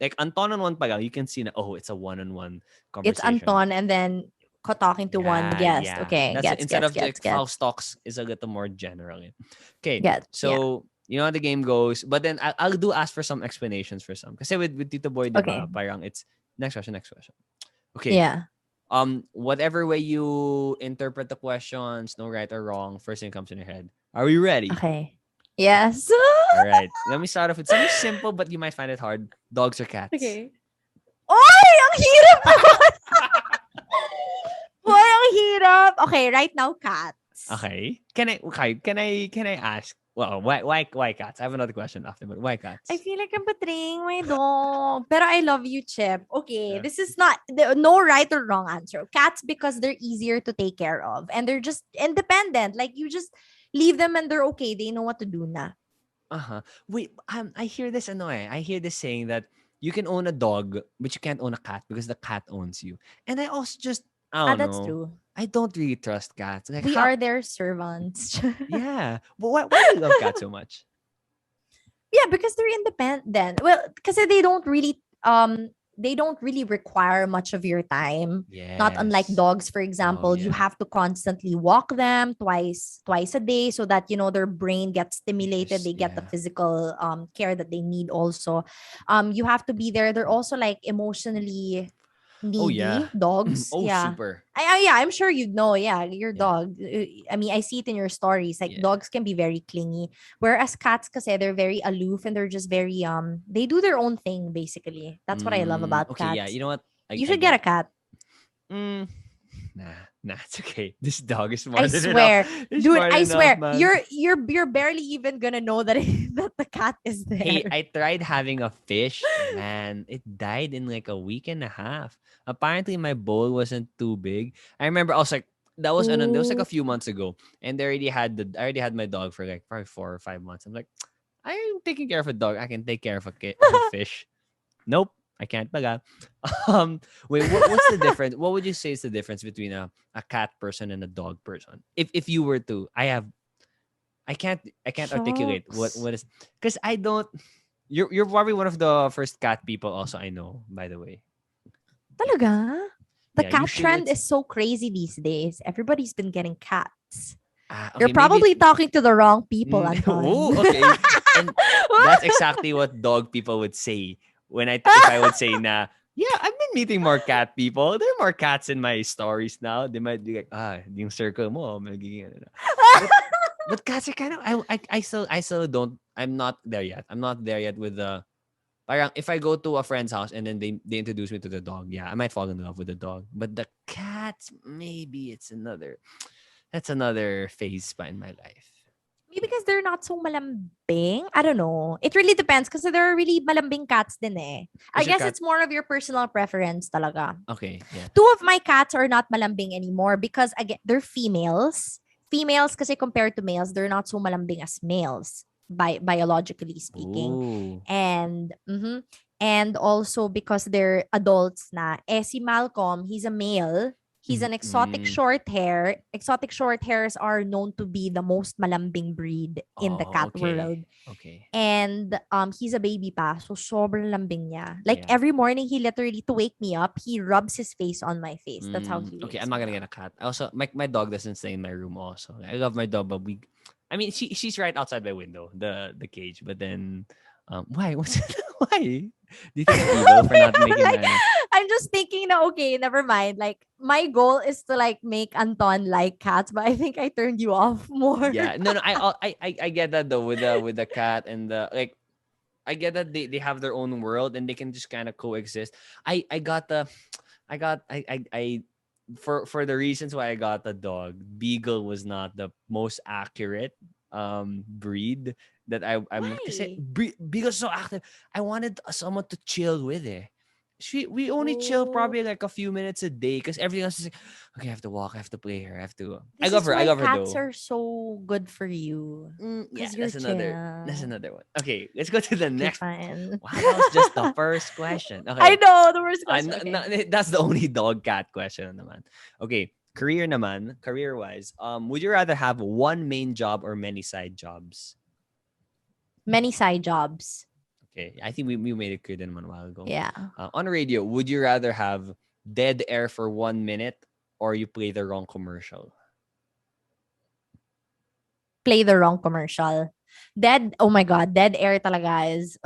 like Anton on one pa lang, you can see na, oh, it's a one-on-one It's conversation. Anton and then talking to one Yeah, guest. yeah. Okay, That's gets, instead gets, of gets, like gets, Faust talks is a little more general. Okay, gets. Yeah. so you know how the game goes, but then I'll do ask for some explanations for some. Kasi with Tito Boy, Okay. diba, parang it's next question, next question. Okay. Yeah. Whatever way you interpret the questions, no right or wrong, first thing comes in your head. Are we ready? Okay. Yes. All right. Let me start off with something simple, but you might find it hard. Dogs or cats? Okay. Oy! Ang hirap naman! Hoy, ang hirap! Okay, right now, cats. Okay. Can I ask? Well, why cats? I have another question after, but why I cats? feel like I'm betraying my dog. Pero I love you, Chip. Okay, Yeah. this is not no right or wrong answer. Cats because they're easier to take care of and they're just independent. Like you just leave them and they're okay. They know what to do na. Uh-huh. Wait, I hear this I hear this saying that you can own a dog, but you can't own a cat because the cat owns you. And I also just I Ah, don't that's know. true. I don't really trust cats. Like We how are their servants. yeah. But why do you love cats so much? Yeah, because they're independent. Well, because they don't really require much of your time. Not unlike Yes. dogs, for Oh example, you yeah. have to constantly walk them twice a day so that their brain gets stimulated. Just They get the yeah. physical care that they need also. You have to be there. They're also like emotionally Oh yeah. needy dogs. Oh Yeah. super. Yeah, I'm sure you'd know. Yeah, your Yeah. dog. I mean, I see it in your stories. Like Yeah. dogs can be very clingy, whereas cats, kasi they're very aloof and they're just very they do their own thing basically. That's what I love about Okay, yeah. cats. You know what? You I should get get a cat. mm, nah, it's okay. This dog is more I than enough. swear, It's dude. more I than enough, swear, man. you're barely even gonna know that that the cat is Hey, there. I tried having a fish. Man, it died in like a week and a half. Apparently, my bowl wasn't too big. I remember I was like, that was like Ooh. a few months ago, and I already had my dog for like probably 4 or 5 months. I'm like, I'm taking care of a dog. I can take care of of a fish. Nope, I can't. Baga. Wait, what's the difference? What would you say is the difference between a cat person and a dog person? If you were to, I can't articulate Shucks. what is because I don't. You're probably one of the first cat people. Also, I know. By the way, yeah, Talaga? The yeah. cat Usually trend it's is so crazy these days. Everybody's been getting cats. You're okay. Maybe probably it's talking to the wrong people, Anton. oh okay, and that's exactly what dog people would say if I would say na. Yeah, I've been meeting more cat people. There are more cats in my stories now. They might be like, yung circle mo, magiging ano na. But cats are kind of I still don't I'm not there yet. I'm not there yet with the parang if I go to a friend's house and then they introduce me to the dog, yeah, I might fall in love with the dog. But the cats, maybe it's another that's another phase pa in my life. Maybe because they're not so malambing. I don't know. It really depends because there are really malambing cats din eh. I Is your guess cat it's more of your personal preference talaga. okay? Yeah. Two of my cats are not malambing anymore because again, they're females. Females kasi compared to males, they're not so malambing as males biologically speaking. Ooh. And also because they're adults na. Si Malcolm, he's a male. He's an exotic Mm-mm. short hair. Exotic short hairs are known to be the most malambing breed in the Oh, cat okay. world. Okay. And he's a baby pa, so sobrang lambing niya. Like Yeah. every morning, he literally, to wake me up, he rubs his face on my face. That's how he Okay, I'm wakes not me gonna get up. a cat. Also, my dog doesn't stay in my room. Also, I love my dog, but I mean, she's right outside my window, the cage. But then, why? What's why? Do you think I'm evil for not making Like, my? I'm just thinking na, okay, never mind. Like, my goal is to like make Anton like cats, but I think I turned you off more. Yeah, no, no. I get that though with the cat and the like. I get that they have their own world and they can just kind of coexist. I got the I for the reasons why I got the dog, Beagle was not the most accurate breed that I'm kasi Why? Beagle's so active. I wanted someone to chill with it. we only chill Oh, probably like a few minutes a day because everything else is like, okay, I have to walk, I have to play her, I have to. I this love is her, I why love her cats though. are so good for you. Yeah, Because you're that's chill. another one. Okay, let's go to the Okay, next. fine. Wow, that was just the first question. I Okay, know, the worst question. Okay. that's the only dog cat question naman. Okay, career wise, would you rather have one main job or many side jobs? Many side jobs. Okay, I think we made it clear din naman a while ago. Yeah. On radio, would you rather have dead air for 1 minute or you play the wrong commercial? Play the wrong commercial. Oh my God, dead air talaga is,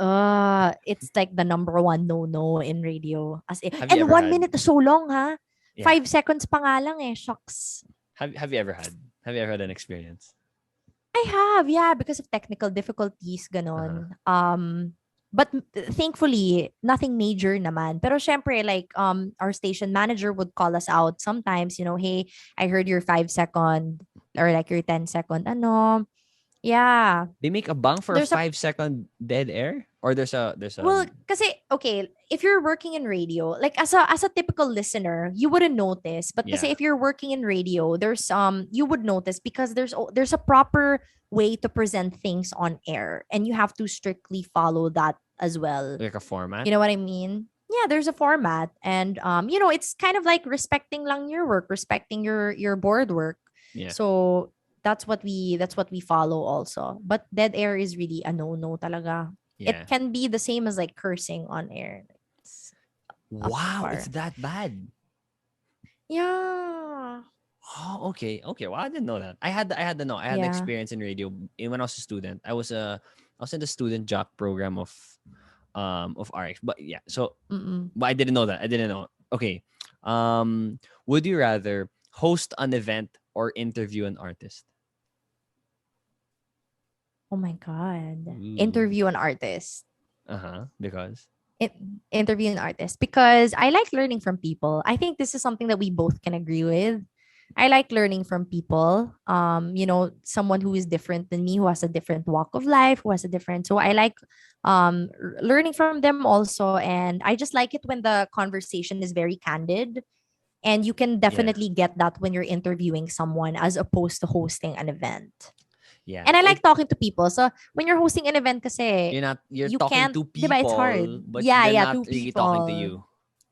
it's like the number one no-no in radio. Have you And ever 1 minute had? is so long, ha? Yeah. 5 seconds pa nga lang eh, shucks. Have you ever had? Have you ever had an experience? I have, yeah, because of technical difficulties, Uh huh. ganon. But thankfully, nothing major naman. Pero syempre, like, our station manager would call us out sometimes, hey, I heard your 5 second or like your 10 second, yeah. They make a bang for a There's a 5 second dead air, or there's a Well, kasi okay, if you're working in radio, like as a typical listener, you wouldn't notice. But kasi yeah. if you're working in radio, there's you would notice because there's a proper way to present things on air, and you have to strictly follow that as well. Like a format. You know what I mean? Yeah, there's a format, and it's kind of like respecting lang your work, respecting your board work. Yeah. So that's what we follow also. But dead air is really a no talaga. It Yeah. can be the same as like cursing on air. It's up to Wow, it's par. that bad. Yeah. Oh, okay, okay. Well, I didn't know that. I had the Yeah. experience in radio when I was a student. I was in the student jock program of RX. But yeah, so Mm-mm. but I didn't know that. I didn't know. Okay. Would you rather host an event or interview an artist? Oh my God. Ooh. Interview an artist. Uh-huh. Because Interview an artist because I like learning from people. I think this is something that we both can agree with. I like learning from people. Someone who is different than me, who has a different walk of life, who has a different. So I like learning from them also, and I just like it when the conversation is very candid, and you can yeah. definitely get that when you're interviewing someone as opposed to hosting an event. Yeah. And I like It talking to people. So when you're hosting an event kasi, you're you talking can't, to 'di ba, it's hard. people, but Yeah, they're yeah, not two really talking to people. you.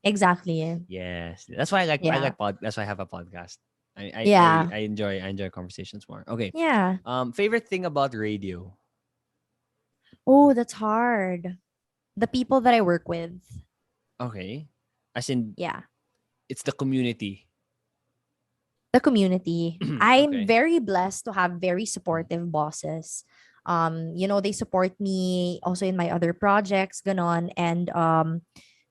Exactly. Yes. That's why I Yeah. like that's why I have a podcast. Yeah. I enjoy conversations more. Okay. Yeah. Favorite thing about radio. Oh, that's hard. The people that I work with. Okay. As in Yeah. it's the community. The community. I'm Okay. very blessed to have very supportive bosses. They support me also in my other projects, ganon. And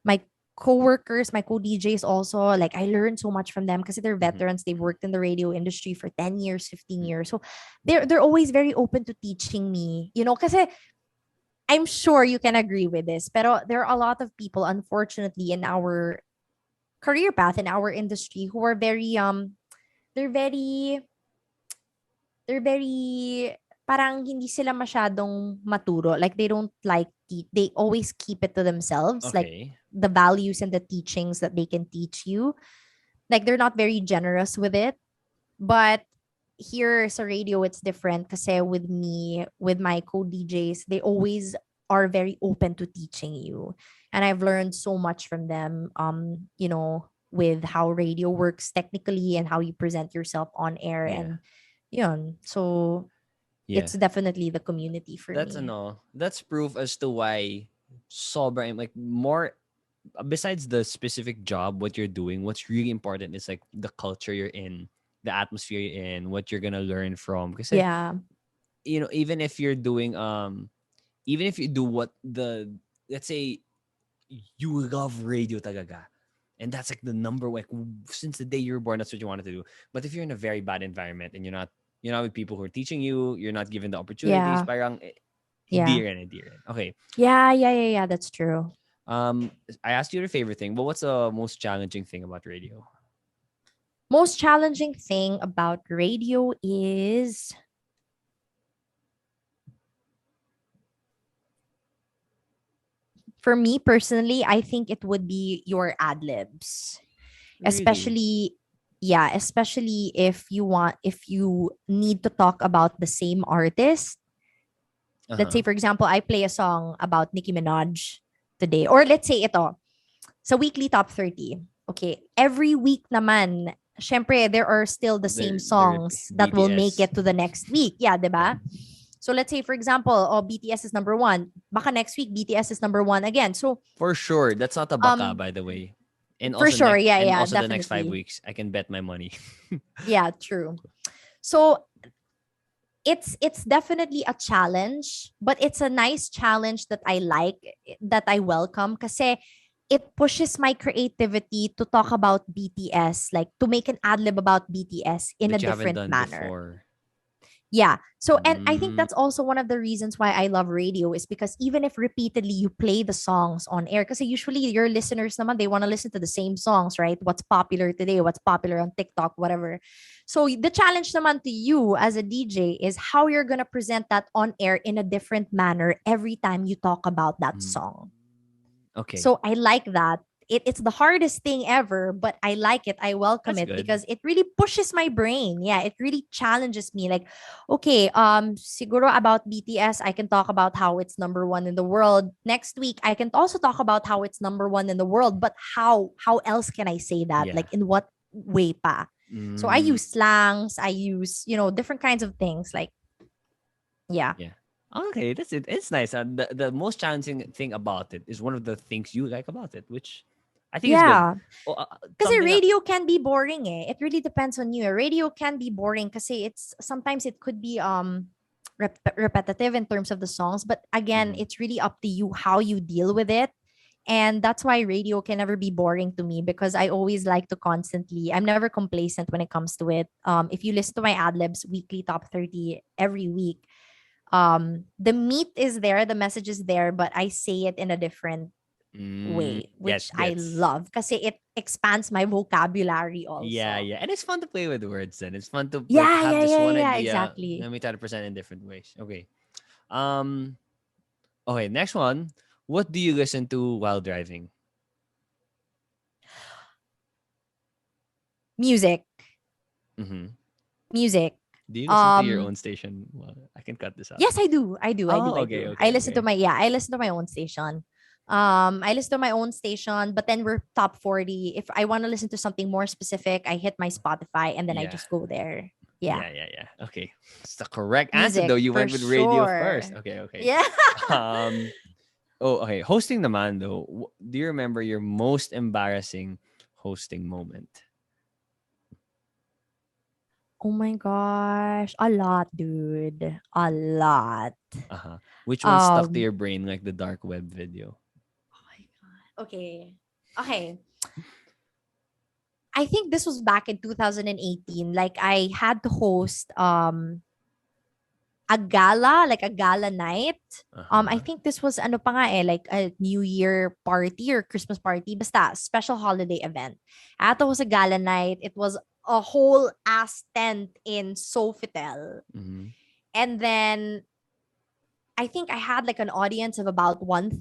my co-workers, my co-DJs also, like I learned so much from them because they're Mhm. veterans. They've worked in the radio industry for 10 years, 15 years. So they're always very open to teaching me, because I'm sure you can agree with this. Pero there are a lot of people, unfortunately, in our career path, in our industry, who are they're very, they're very, parang hindi sila masyadong maturo. Like they don't like, they always keep it to themselves. Like Okay. the values and the teachings that they can teach you. Like they're not very generous with it. But here sa radio, it's different. Kasi with me, with my co-DJs, they always are very open to teaching you. And I've learned so much from them, with how radio works technically and how you present yourself on air. Yeah. And yun. So Yeah. it's definitely the community for That's me. that's proof as to why sobrang like more besides the specific job what you're doing, what's really important is like the culture you're in, the atmosphere you're in, what you're gonna learn from. Because Yeah. even if you're doing even if you do what the let's say you love radio talaga, and that's like the number like since the day you were born that's what you wanted to do. But if you're in a very bad environment and you're not with people who are teaching you, you're not given the opportunities, Yeah. parang Yeah. hindi rin. Okay. Yeah. Yeah. Yeah. Yeah. That's true. um I asked you your favorite thing, but what's the most challenging thing about radio? Most challenging thing about radio is For me personally, I think it would be your ad libs, Really? especially yeah, especially if you need to talk about the same artist. Let's say Uh-huh. for example, I play a song about Nicki Minaj today, or let's say ito sa weekly top 30. Okay, every week naman, syempre there are still the same The songs that will make BTS. it to the next week. Yeah, 'di Yeah. ba? So let's say for example, oh BTS is number 1. Baka next week BTS is number 1 again. So For sure. That's not a baka, um by the way. for sure, yeah, And yeah, also the next five definitely. weeks, I can bet my money. Yeah, true. So it's definitely a challenge, but it's a nice challenge that I like, that I welcome, kasi it pushes my creativity to talk about BTS, like to make an ad lib about BTS in a That you haven't different done manner. before. Yeah. So, and I think Mm, that's also one of the reasons why I love radio, is because even if repeatedly you play the songs on air, because usually your listeners naman, they want to listen to the same songs, right? What's popular today, what's popular on TikTok, whatever. So the challenge naman to you as a DJ is how you're going to present that on air in a different manner every time you talk about that mm. song. Okay. So I like that. It's the hardest thing ever, but I like it. I welcome That's it good. because it really pushes my brain. Yeah, it really challenges me. Like, okay, siguro about BTS, I can talk about how it's number one in the world. Next week, I can also talk about how it's number one in the world. But how else can I say that? Yeah. Like, in what way pa? So I Mm, use slangs. I use different kinds of things. Like, yeah, yeah. Okay, that's it. It's nice. The most challenging thing about it is one of the things you like about it, which I think is good. yeah. Oh, Because something. radio can be boring eh. It really depends on you. Radio can be boring because it's sometimes it could be repetitive in terms of the songs, but again, Mhm. it's really up to you how you deal with it. And that's why radio can never be boring to me, because I always like to constantly, I'm never complacent when it comes to it. If you listen to my ad libs weekly top 30 every week, the meat is there, the message is there, but I say it in a different way, which I Gets. love because it expands my vocabulary Yeah, also. yeah. And it's fun to play with words then. It's fun to like Yeah, have yeah, this yeah, one yeah, idea. exactly. Let me try to present in different ways. Okay. Um okay, next one. What do you listen to while driving? Music, Mm-hmm. music. Do you listen to your Um, own station? Well, I can cut this out. yes, I do. I do. I do. Oh, I okay, do. okay, okay. I listen to my own station. I listen to my own station, but then we're top 40. If I want to listen to something more specific, I hit my Spotify and then I Yeah. just go there. Yeah. Yeah, yeah, yeah. Okay. It's the correct answer though. Music You for went with radio first. sure. Okay, okay. Yeah. Um oh, okay. Hosting naman though. Do you remember your most embarrassing hosting moment? Oh my gosh. A lot, dude. A lot. Uh-huh. Which one stuck to Um, your brain like the dark web video? oh my God. Okay. Okay. I think this was back in 2018. Like I had to host a gala, like a gala night. I Uh-huh. think this was ano pa nga eh, like a New Year party or Christmas party. Basta, special holiday event. Ato was a gala night. It was a whole ass tent in Sofitel. Mm-hmm. And then I think I had like an audience of about 1,000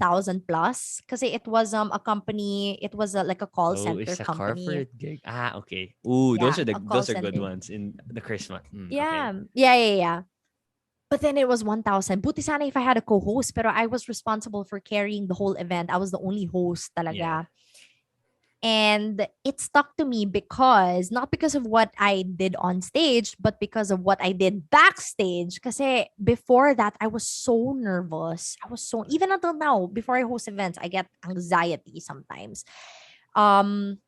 plus because it was a company, it was like a call Oh, center it's a company. corporate gig. Ah, okay. Ooh, Yeah, a call those are good center. ones in the Christmas. Okay. Yeah. Yeah, yeah, yeah. But then it was 1,000. Buti sana if I had a co-host, pero I was responsible for carrying the whole event. I was the only host Yeah. talaga. And it stuck to me because, not because of what I did on stage, but because of what I did backstage. Kasi before that, I was so nervous. I was so, even until now, before I host events, I get anxiety sometimes. Um,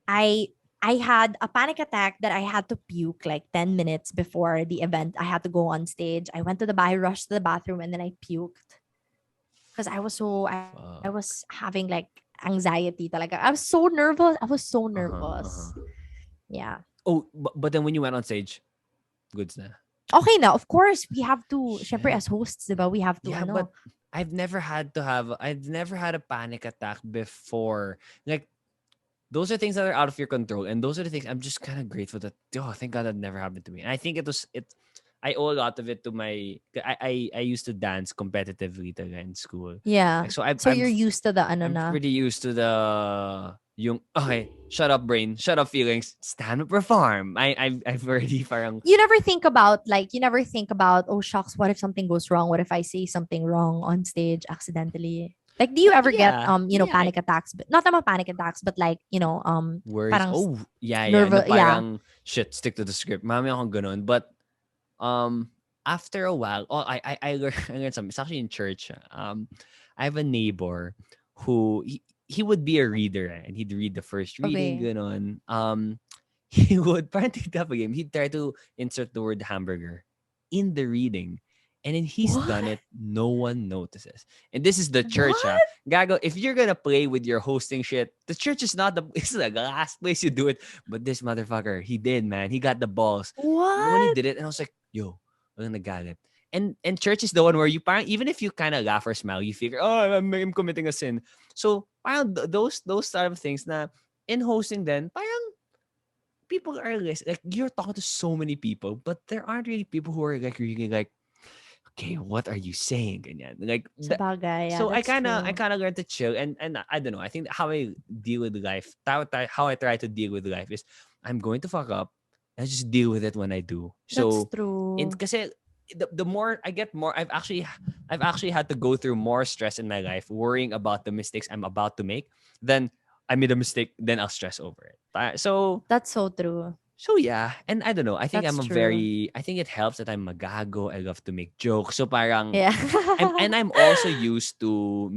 I I had a panic attack that I had to puke like 10 minutes before the event. I had to go on stage. I went to the I rushed to the bathroom and then I puked because I Fuck. was having like anxiety talaga. I was so nervous. I was so Uh-huh. Uh-huh. nervous. Yeah. Oh, but then when you went on stage, goods na. Okay now, of course, we have to, syempre Shit. as hosts, diba, we have to, Yeah, but I've never had a panic attack before. Like those are things that are out of your control, and those are the things I'm just kind of grateful that, oh, thank God that never happened to me. And I think I owe a lot of it to my. I used to dance competitively in school. Yeah. Like, so So you're used to the ano I'm na. pretty used to the yung okay, shut up brain, shut up feelings, stand up perform. I've already parang You never think about, oh shucks, what if something goes wrong? What if I say something wrong on stage accidentally? Like, do you ever get yeah, panic attacks? But not about panic attacks, but like, worries. parang Oh, yeah. Na nervous. Yeah. parang shit, stick to the script. Mami akong ganun. But after a while, I learned, I learned something. It's actually in church. I have a neighbor who he would be a reader and he'd read the first reading, Okay. ganon. He would parang tignan pa game. He'd try to insert the word hamburger in the reading. And then he's done What? it. No one notices. And this is the church, What? ah. Gago, if you're gonna play with your hosting shit, the church is not the it's the last place you do it. But this motherfucker, he did, man. He got the balls. You know when he What? did it, and I was like, yo, walang nagalit. And church is the one where you parang even if you kind of laugh or smile, you figure, oh, I'm committing a sin. So parang those type of things na in hosting then parang people are like you're talking to so many people, but there aren't really people who are like really like, okay, what are you saying? Ganyan. Like Sabagay. Yeah, so that's I true. kind of learned to chill and I don't know. I think how I deal with life, how I try to deal with life is I'm going to fuck up. I just deal with it when I do. That's So in true. kasi the more I get more I've actually had to go through more stress in my life worrying about the mistakes I'm about to make than I made a mistake then I'll stress over it. That's so true. So yeah, and I don't know. That's true. I think it helps that I'm magago. I love to make jokes. So parang Yeah. I'm also used to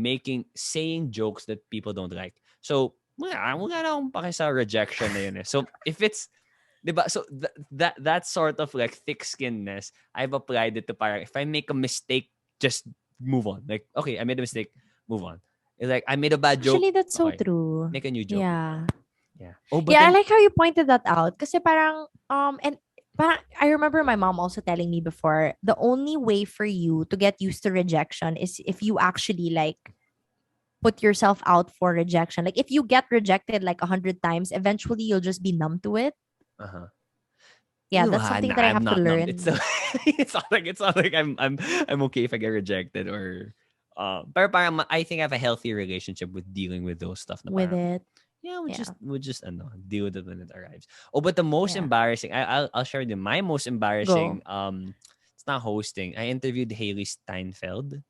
saying jokes that people don't like. So wala na akong pake sa rejection na yun eh. So if it's 'di ba? So that sort of like thick skinness, I've applied it to parang if I make a mistake, just move on. Like okay, I made a mistake, move on. It's like I made a bad joke. Actually, that's so Okay, true. make a new joke. Yeah. Yeah. Oh, but Yeah, I then like how you pointed that out. Kasi parang, and parang, I remember my mom also telling me before, the only way for you to get used to rejection is if you actually like put yourself out for rejection. Like if you get rejected like 100 times, eventually you'll just be numb to it. uh-huh. Yeah, that's something that I I'm have to not numb. It's learn still, it's not like I'm okay if I get rejected or pero parang I think I have a healthy relationship with dealing with those stuff na with parang it. yeah, Yeah. we'll just ano, deal with it when it arrives. Oh, but the most Yeah. embarrassing I'll share you my most embarrassing Go. it's not hosting. I interviewed Haley Steinfeld.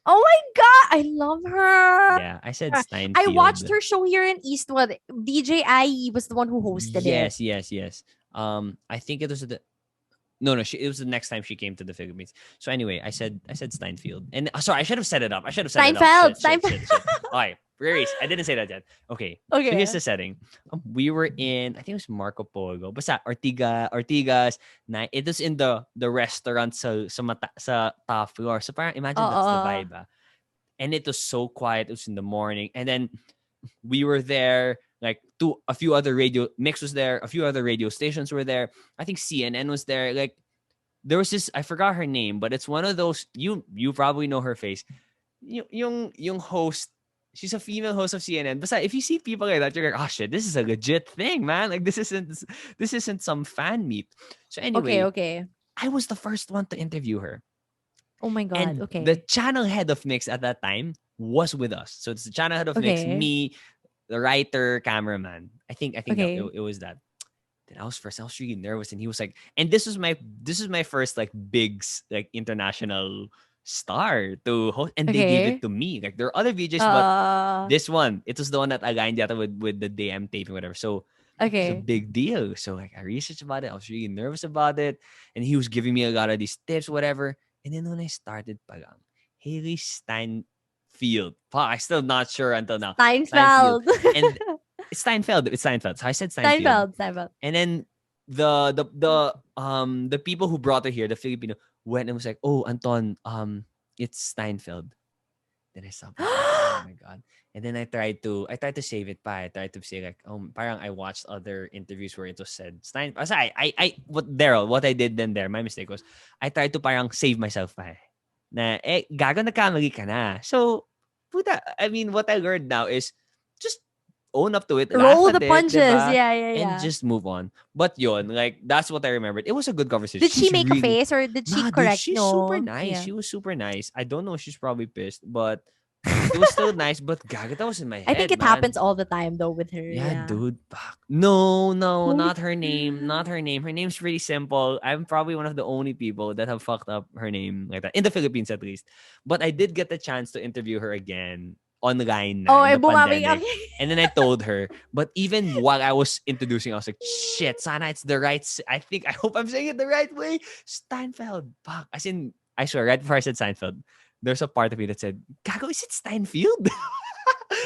Oh my god, I love her. Yeah, I said I watched Steinfeld. her show here in Eastwood. DJ IE was the one who hosted it. Yes. I think it was the no, it was the next time she came to the Philippines. So anyway, I said Steinfeld, and sorry, I should have set it up. I should have set it up. Steinfeld. Steinfeld. Shit. All right, Reese, I didn't say that yet. Okay, so here's Okay. the setting. We were in, I think it was Marco Polo, basta Ortigas. Na it was in the restaurant sa top floor. So parang imagine that's the Oo. vibe. And it was so quiet. It was in the morning, and then we were there. Like a few other radio mix was there. A few other radio stations were there. I think CNN was there. Like there was this, I forgot her name, but it's one of those you probably know her face. Yung host, she's a female host of CNN. But if you see people like that, you're like, oh shit, this is a legit thing, man. Like this isn't some fan meet. So Okay, anyway, okay. I was the first one to interview her. Oh my god. And the Okay. channel head of Mix at that time was with us. So it's the channel head of Mix, Okay. me, the writer, cameraman. I think that Okay. it was that. Then I was really nervous, and he was like, and this is my first like big like international star to host, and they gave it Okay. to me. Like there are other VJs, but Uh this one, it was the one that aligned yata with the DM taping, whatever. So it's a okay. big deal. So like I researched about it. I was really nervous about it, and he was giving me a lot of these tips, whatever. And then when I started, palang Haley Steinfeld. Fuck, I'm still not sure until now. Steinfeld. Steinfeld. And it's Steinfeld. It's Steinfeld. So I said Steinfeld. Steinfeld. Steinfeld. And then the people who brought her here, the Filipino, went and was like, "Oh, Anton, it's Steinfeld." Then I stopped. I was like, "Oh my god!" And then I tried to save it. Pa, I tried to say like, parang I watched other interviews where it was said Stein. Kasi what Daryl, what I did then there, my mistake was I tried to parang save myself pa. Na gago nagkamali ka na. So, puta, I mean, what I learned now is just own up to it, laugh Roll at the it, punches. diba? Yeah, yeah, And yeah. just move on. But yun, like, that's what I remembered. It was a good conversation. Did she She's make a really, face or did she nah, dude, correct? she's super No. nice. Yeah. She was super nice. I don't know, she's probably pissed, but it was still nice. But gaga, that was in my I think head, it man. happens all the time though with her. Yeah, Yeah. dude. Fuck. No, no, not her name. Not her name. Her name's pretty simple. I'm probably one of the only people that have fucked up her name like that. In the Philippines, at least. But I did get the chance to interview her again online na, Oh, in eh, the bumawi ka. pandemic. And then I told her. But even while I was introducing, I was like, shit, sana it's the right... I hope I'm saying it the right way. Steinfeld. Fuck. As in, I swear, right before I said Seinfeld, there's a part of me that said, Gago, is it Steinfeld?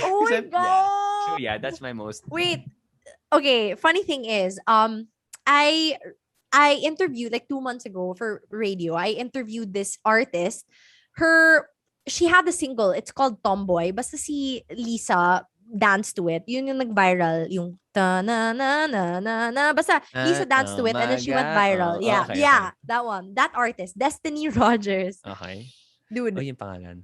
Oh my Yeah. So god. yeah, that's my most... Wait. Okay, funny thing is, I interviewed like 2 months ago for radio. I interviewed this artist. Her She had a single. It's called Tomboy. Basta si Lisa danced to it. Yun yung nag-viral. Yung ta na na na na na. Basta Lisa danced to Oh it and then my she went God. viral. Oh, Yeah. okay, okay. Yeah. That one. That artist. Destiny Rogers. Okay. Dude, Oh, yung pangalan.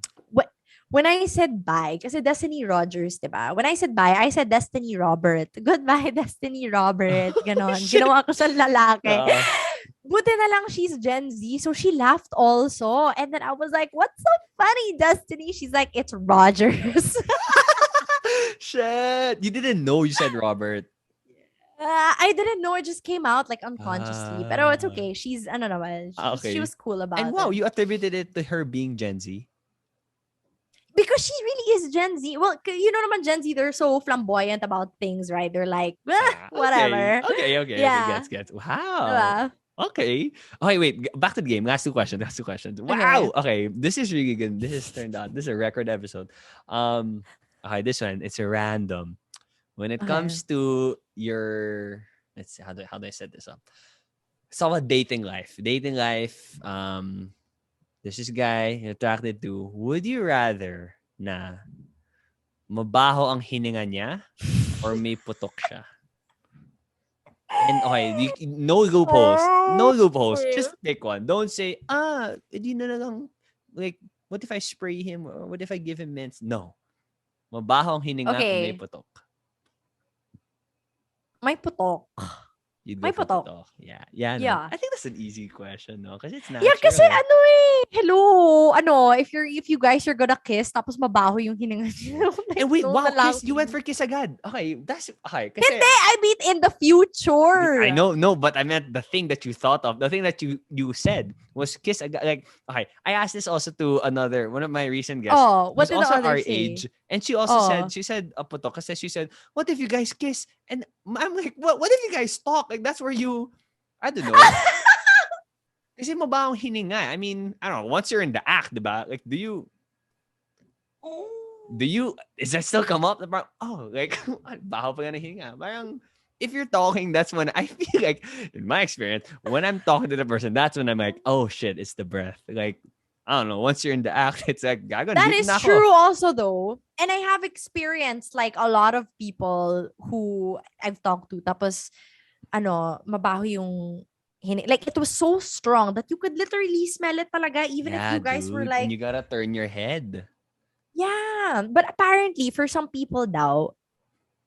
when I said bye, kasi Destiny Rogers, diba? When I said bye, I said Destiny Robert. Goodbye, Destiny Robert. Ganon. Shit. Ginawa ko sa lalaki. Oo. Buti na lang she's Gen Z, so she laughed also. And then I was like, what's so funny, Destiny? She's like, it's Rogers. Shit. You didn't know you said Robert. I didn't know. It just came out like unconsciously. Pero it's Ah. okay. She's, ano naman, Okay. she was cool about And wow, it. you attributed it to her being Gen Z. Because she really is Gen Z. Well, you know naman Gen Z, they're so flamboyant about things, right? They're like, whatever. Okay. Yeah. Gets. Wow. Diba? Okay. Okay, wait. Back to the game. Last two questions. Wow. Okay. This is really good. This is a record episode. Okay, this one, it's a random. When it Okay. comes to your... let's see, how do I set this up? It's all about dating life. There's this guy you're attracted to. Would you rather na mabaho ang hininga niya or may putok siya? And okay, no loopholes. Just pick one. Don't say, hindi na lang, like, what if I spray him or what if I give him mints? No. Mabaho ang hininga o may Okay. putok? May putok. You'd May go for putok. putok. Yeah. No? Yeah. I think that's an easy question, no? Because it's natural. Yeah, kasi hello, if you guys are gonna kiss, tapos mabaho yung hininga niyo. And wait, No, wow, na lang. kiss, you went for kiss agad. Okay, that's okay. Kasi, Hindi, I mean in the future. I know, no, but I meant the thing that you thought of, the thing that you said was kiss agad. Like, okay, I asked this also to one of my recent guests. Oh, what who's did the also other our say? age, and she also Oh. she said a putok kasi she said, what if you guys kiss? And I'm like, what if you guys talk? Like, that's where you, I don't know. Kasi mabawang hininga. I mean, I don't know, once you're in the act, diba? Like, does that still come up? Like, baho pa nga na hininga. Parang, if you're talking, that's when I feel like, in my experience, when I'm talking to the person, that's when I'm like, oh shit, it's the breath. Like, I don't know, once you're in the act, it's like, gago, That dito is na ako. true also though. And I have experienced like a lot of people who I've talked to. Tapos, mabaho yung like it was so strong that you could literally smell it talaga even if you guys were dude, like, and you gotta turn your head. yeah. But apparently for some people daw,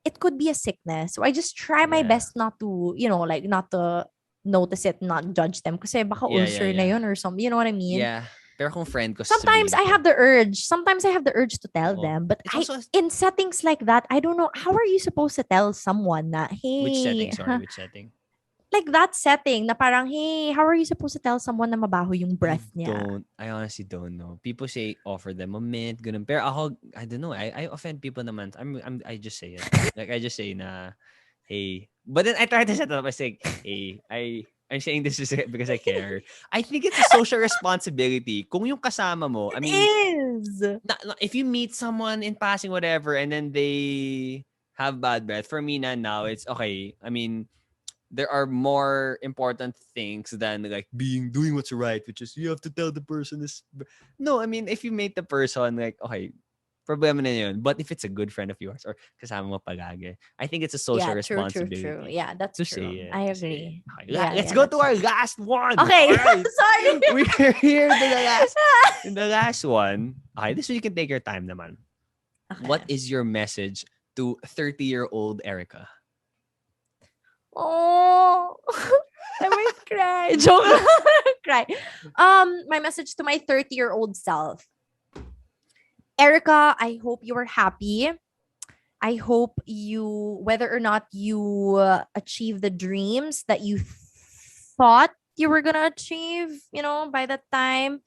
it could be a sickness. So I just try my Yeah. best not to, like not to notice it, not judge them. Kasi baka ulcer na yun or something. You know what I mean? Yeah. Pero kung friend ko, Sometimes I sasabihin ko. have the urge. Sometimes I have the urge to tell Oo. them. But It's also in settings like that, I don't know. How are you supposed to tell someone na, hey, which setting? Sorry, which setting? like that setting na parang, hey, how are you supposed to tell someone na mabaho yung breath niya? I honestly don't know. People say offer them a mint, ganun. Pero ako, I don't know. I offend people naman. I just say it. Like, I just say na, hey. But then I try to set it up. I say, hey, I'm saying this because I care. I think it's a social responsibility. Kung yung kasama mo, I mean, if you meet someone in passing, whatever, and then they have bad breath, for me now, it's okay. I mean, there are more important things than like doing what's right, which is you have to tell the person this. No, I mean, if you meet the person, like, okay, problema na yun. But if it's a good friend of yours or kasama mo palagi, I think it's a social responsibility. True. Yeah, that's to true. say it, I agree. Okay, let's go to our last one. Okay, right. sorry. We're here to the last. In the last one, okay, this one you can take your time naman. Okay. What is your message to 30-year-old Erika? Oh, I might cry. Joke. Cry. My message to my 30-year-old self. Erika, I hope you are happy. I hope you, whether or not you achieve the dreams that you thought you were gonna achieve, by that time.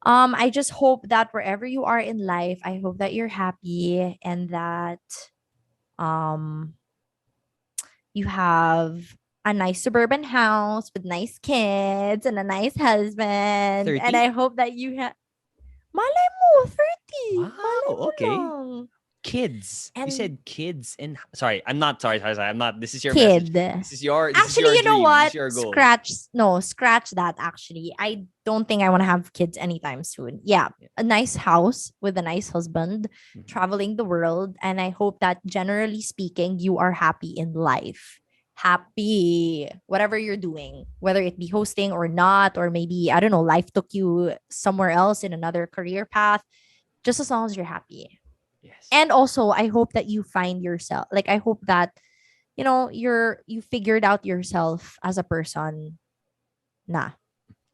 I just hope that wherever you are in life, I hope that you're happy and that um you have a nice suburban house with nice kids and a nice husband. And 30? I hope that you have malay mo, 30. Malay Wow, mo okay. lang. Kids. You And said kids and sorry, I'm not sorry. I'm not. This is your message. kid. This is your Actually, you know dream. This what? is your goal. Scratch that actually. I don't think I want to have kids anytime soon. Yeah. Yeah. A nice house with a nice husband, Mhm. traveling the world. And I hope that generally speaking, you are happy in life. Happy. Whatever you're doing, whether it be hosting or not, or maybe, I don't know, life took you somewhere else in another career path. Just as long as you're happy. Yes. And also, I hope that you find yourself. Like, I hope that you figured out yourself as a person. Nah.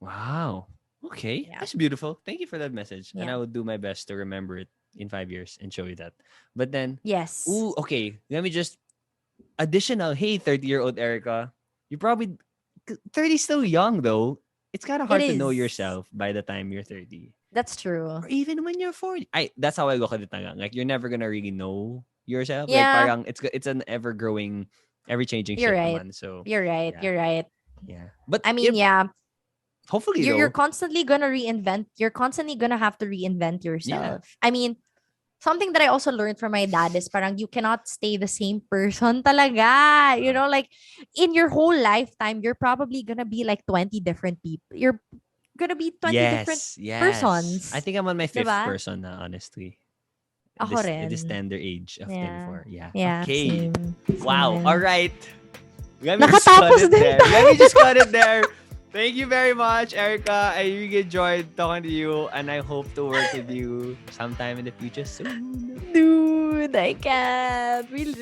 Wow. Okay. Yeah. That's beautiful. Thank you for that message. And Yeah. I will do my best to remember it in 5 years and show you that. But then, Yes. ooh, okay. Let me just additional. Hey, 30-year-old Erica. You probably 30 is still young though. It's kind of It hard to know is. yourself by the time you're 30. That's true. Or even when you're 40. That's how I look at it. Like you're never gonna really know yourself. Like Yeah. parang it's an ever growing, ever changing You're shit right. naman. So You're right. yeah. You're right. Yeah. But I mean, yeah. hopefully You're though. constantly gonna reinvent. You're constantly gonna have to reinvent Yeah. yourself. I mean, something that I also learned from my dad is parang you cannot stay the same person talaga. Like in your whole lifetime, you're probably gonna be like 20 different people. You're gonna be 20 different Yes. persons. I think I'm on my fifth Diba? person na, honestly. Ako This rin. tender age of Yeah. 24. Yeah. Yeah, Okay. same. Wow. Same. All right. Let me just cut Nakatapos it din there. Let me just cut it there. Thank you very much, Erika. I really enjoyed talking to you, and I hope to work with you sometime in the future soon. Dude, I can't. Really.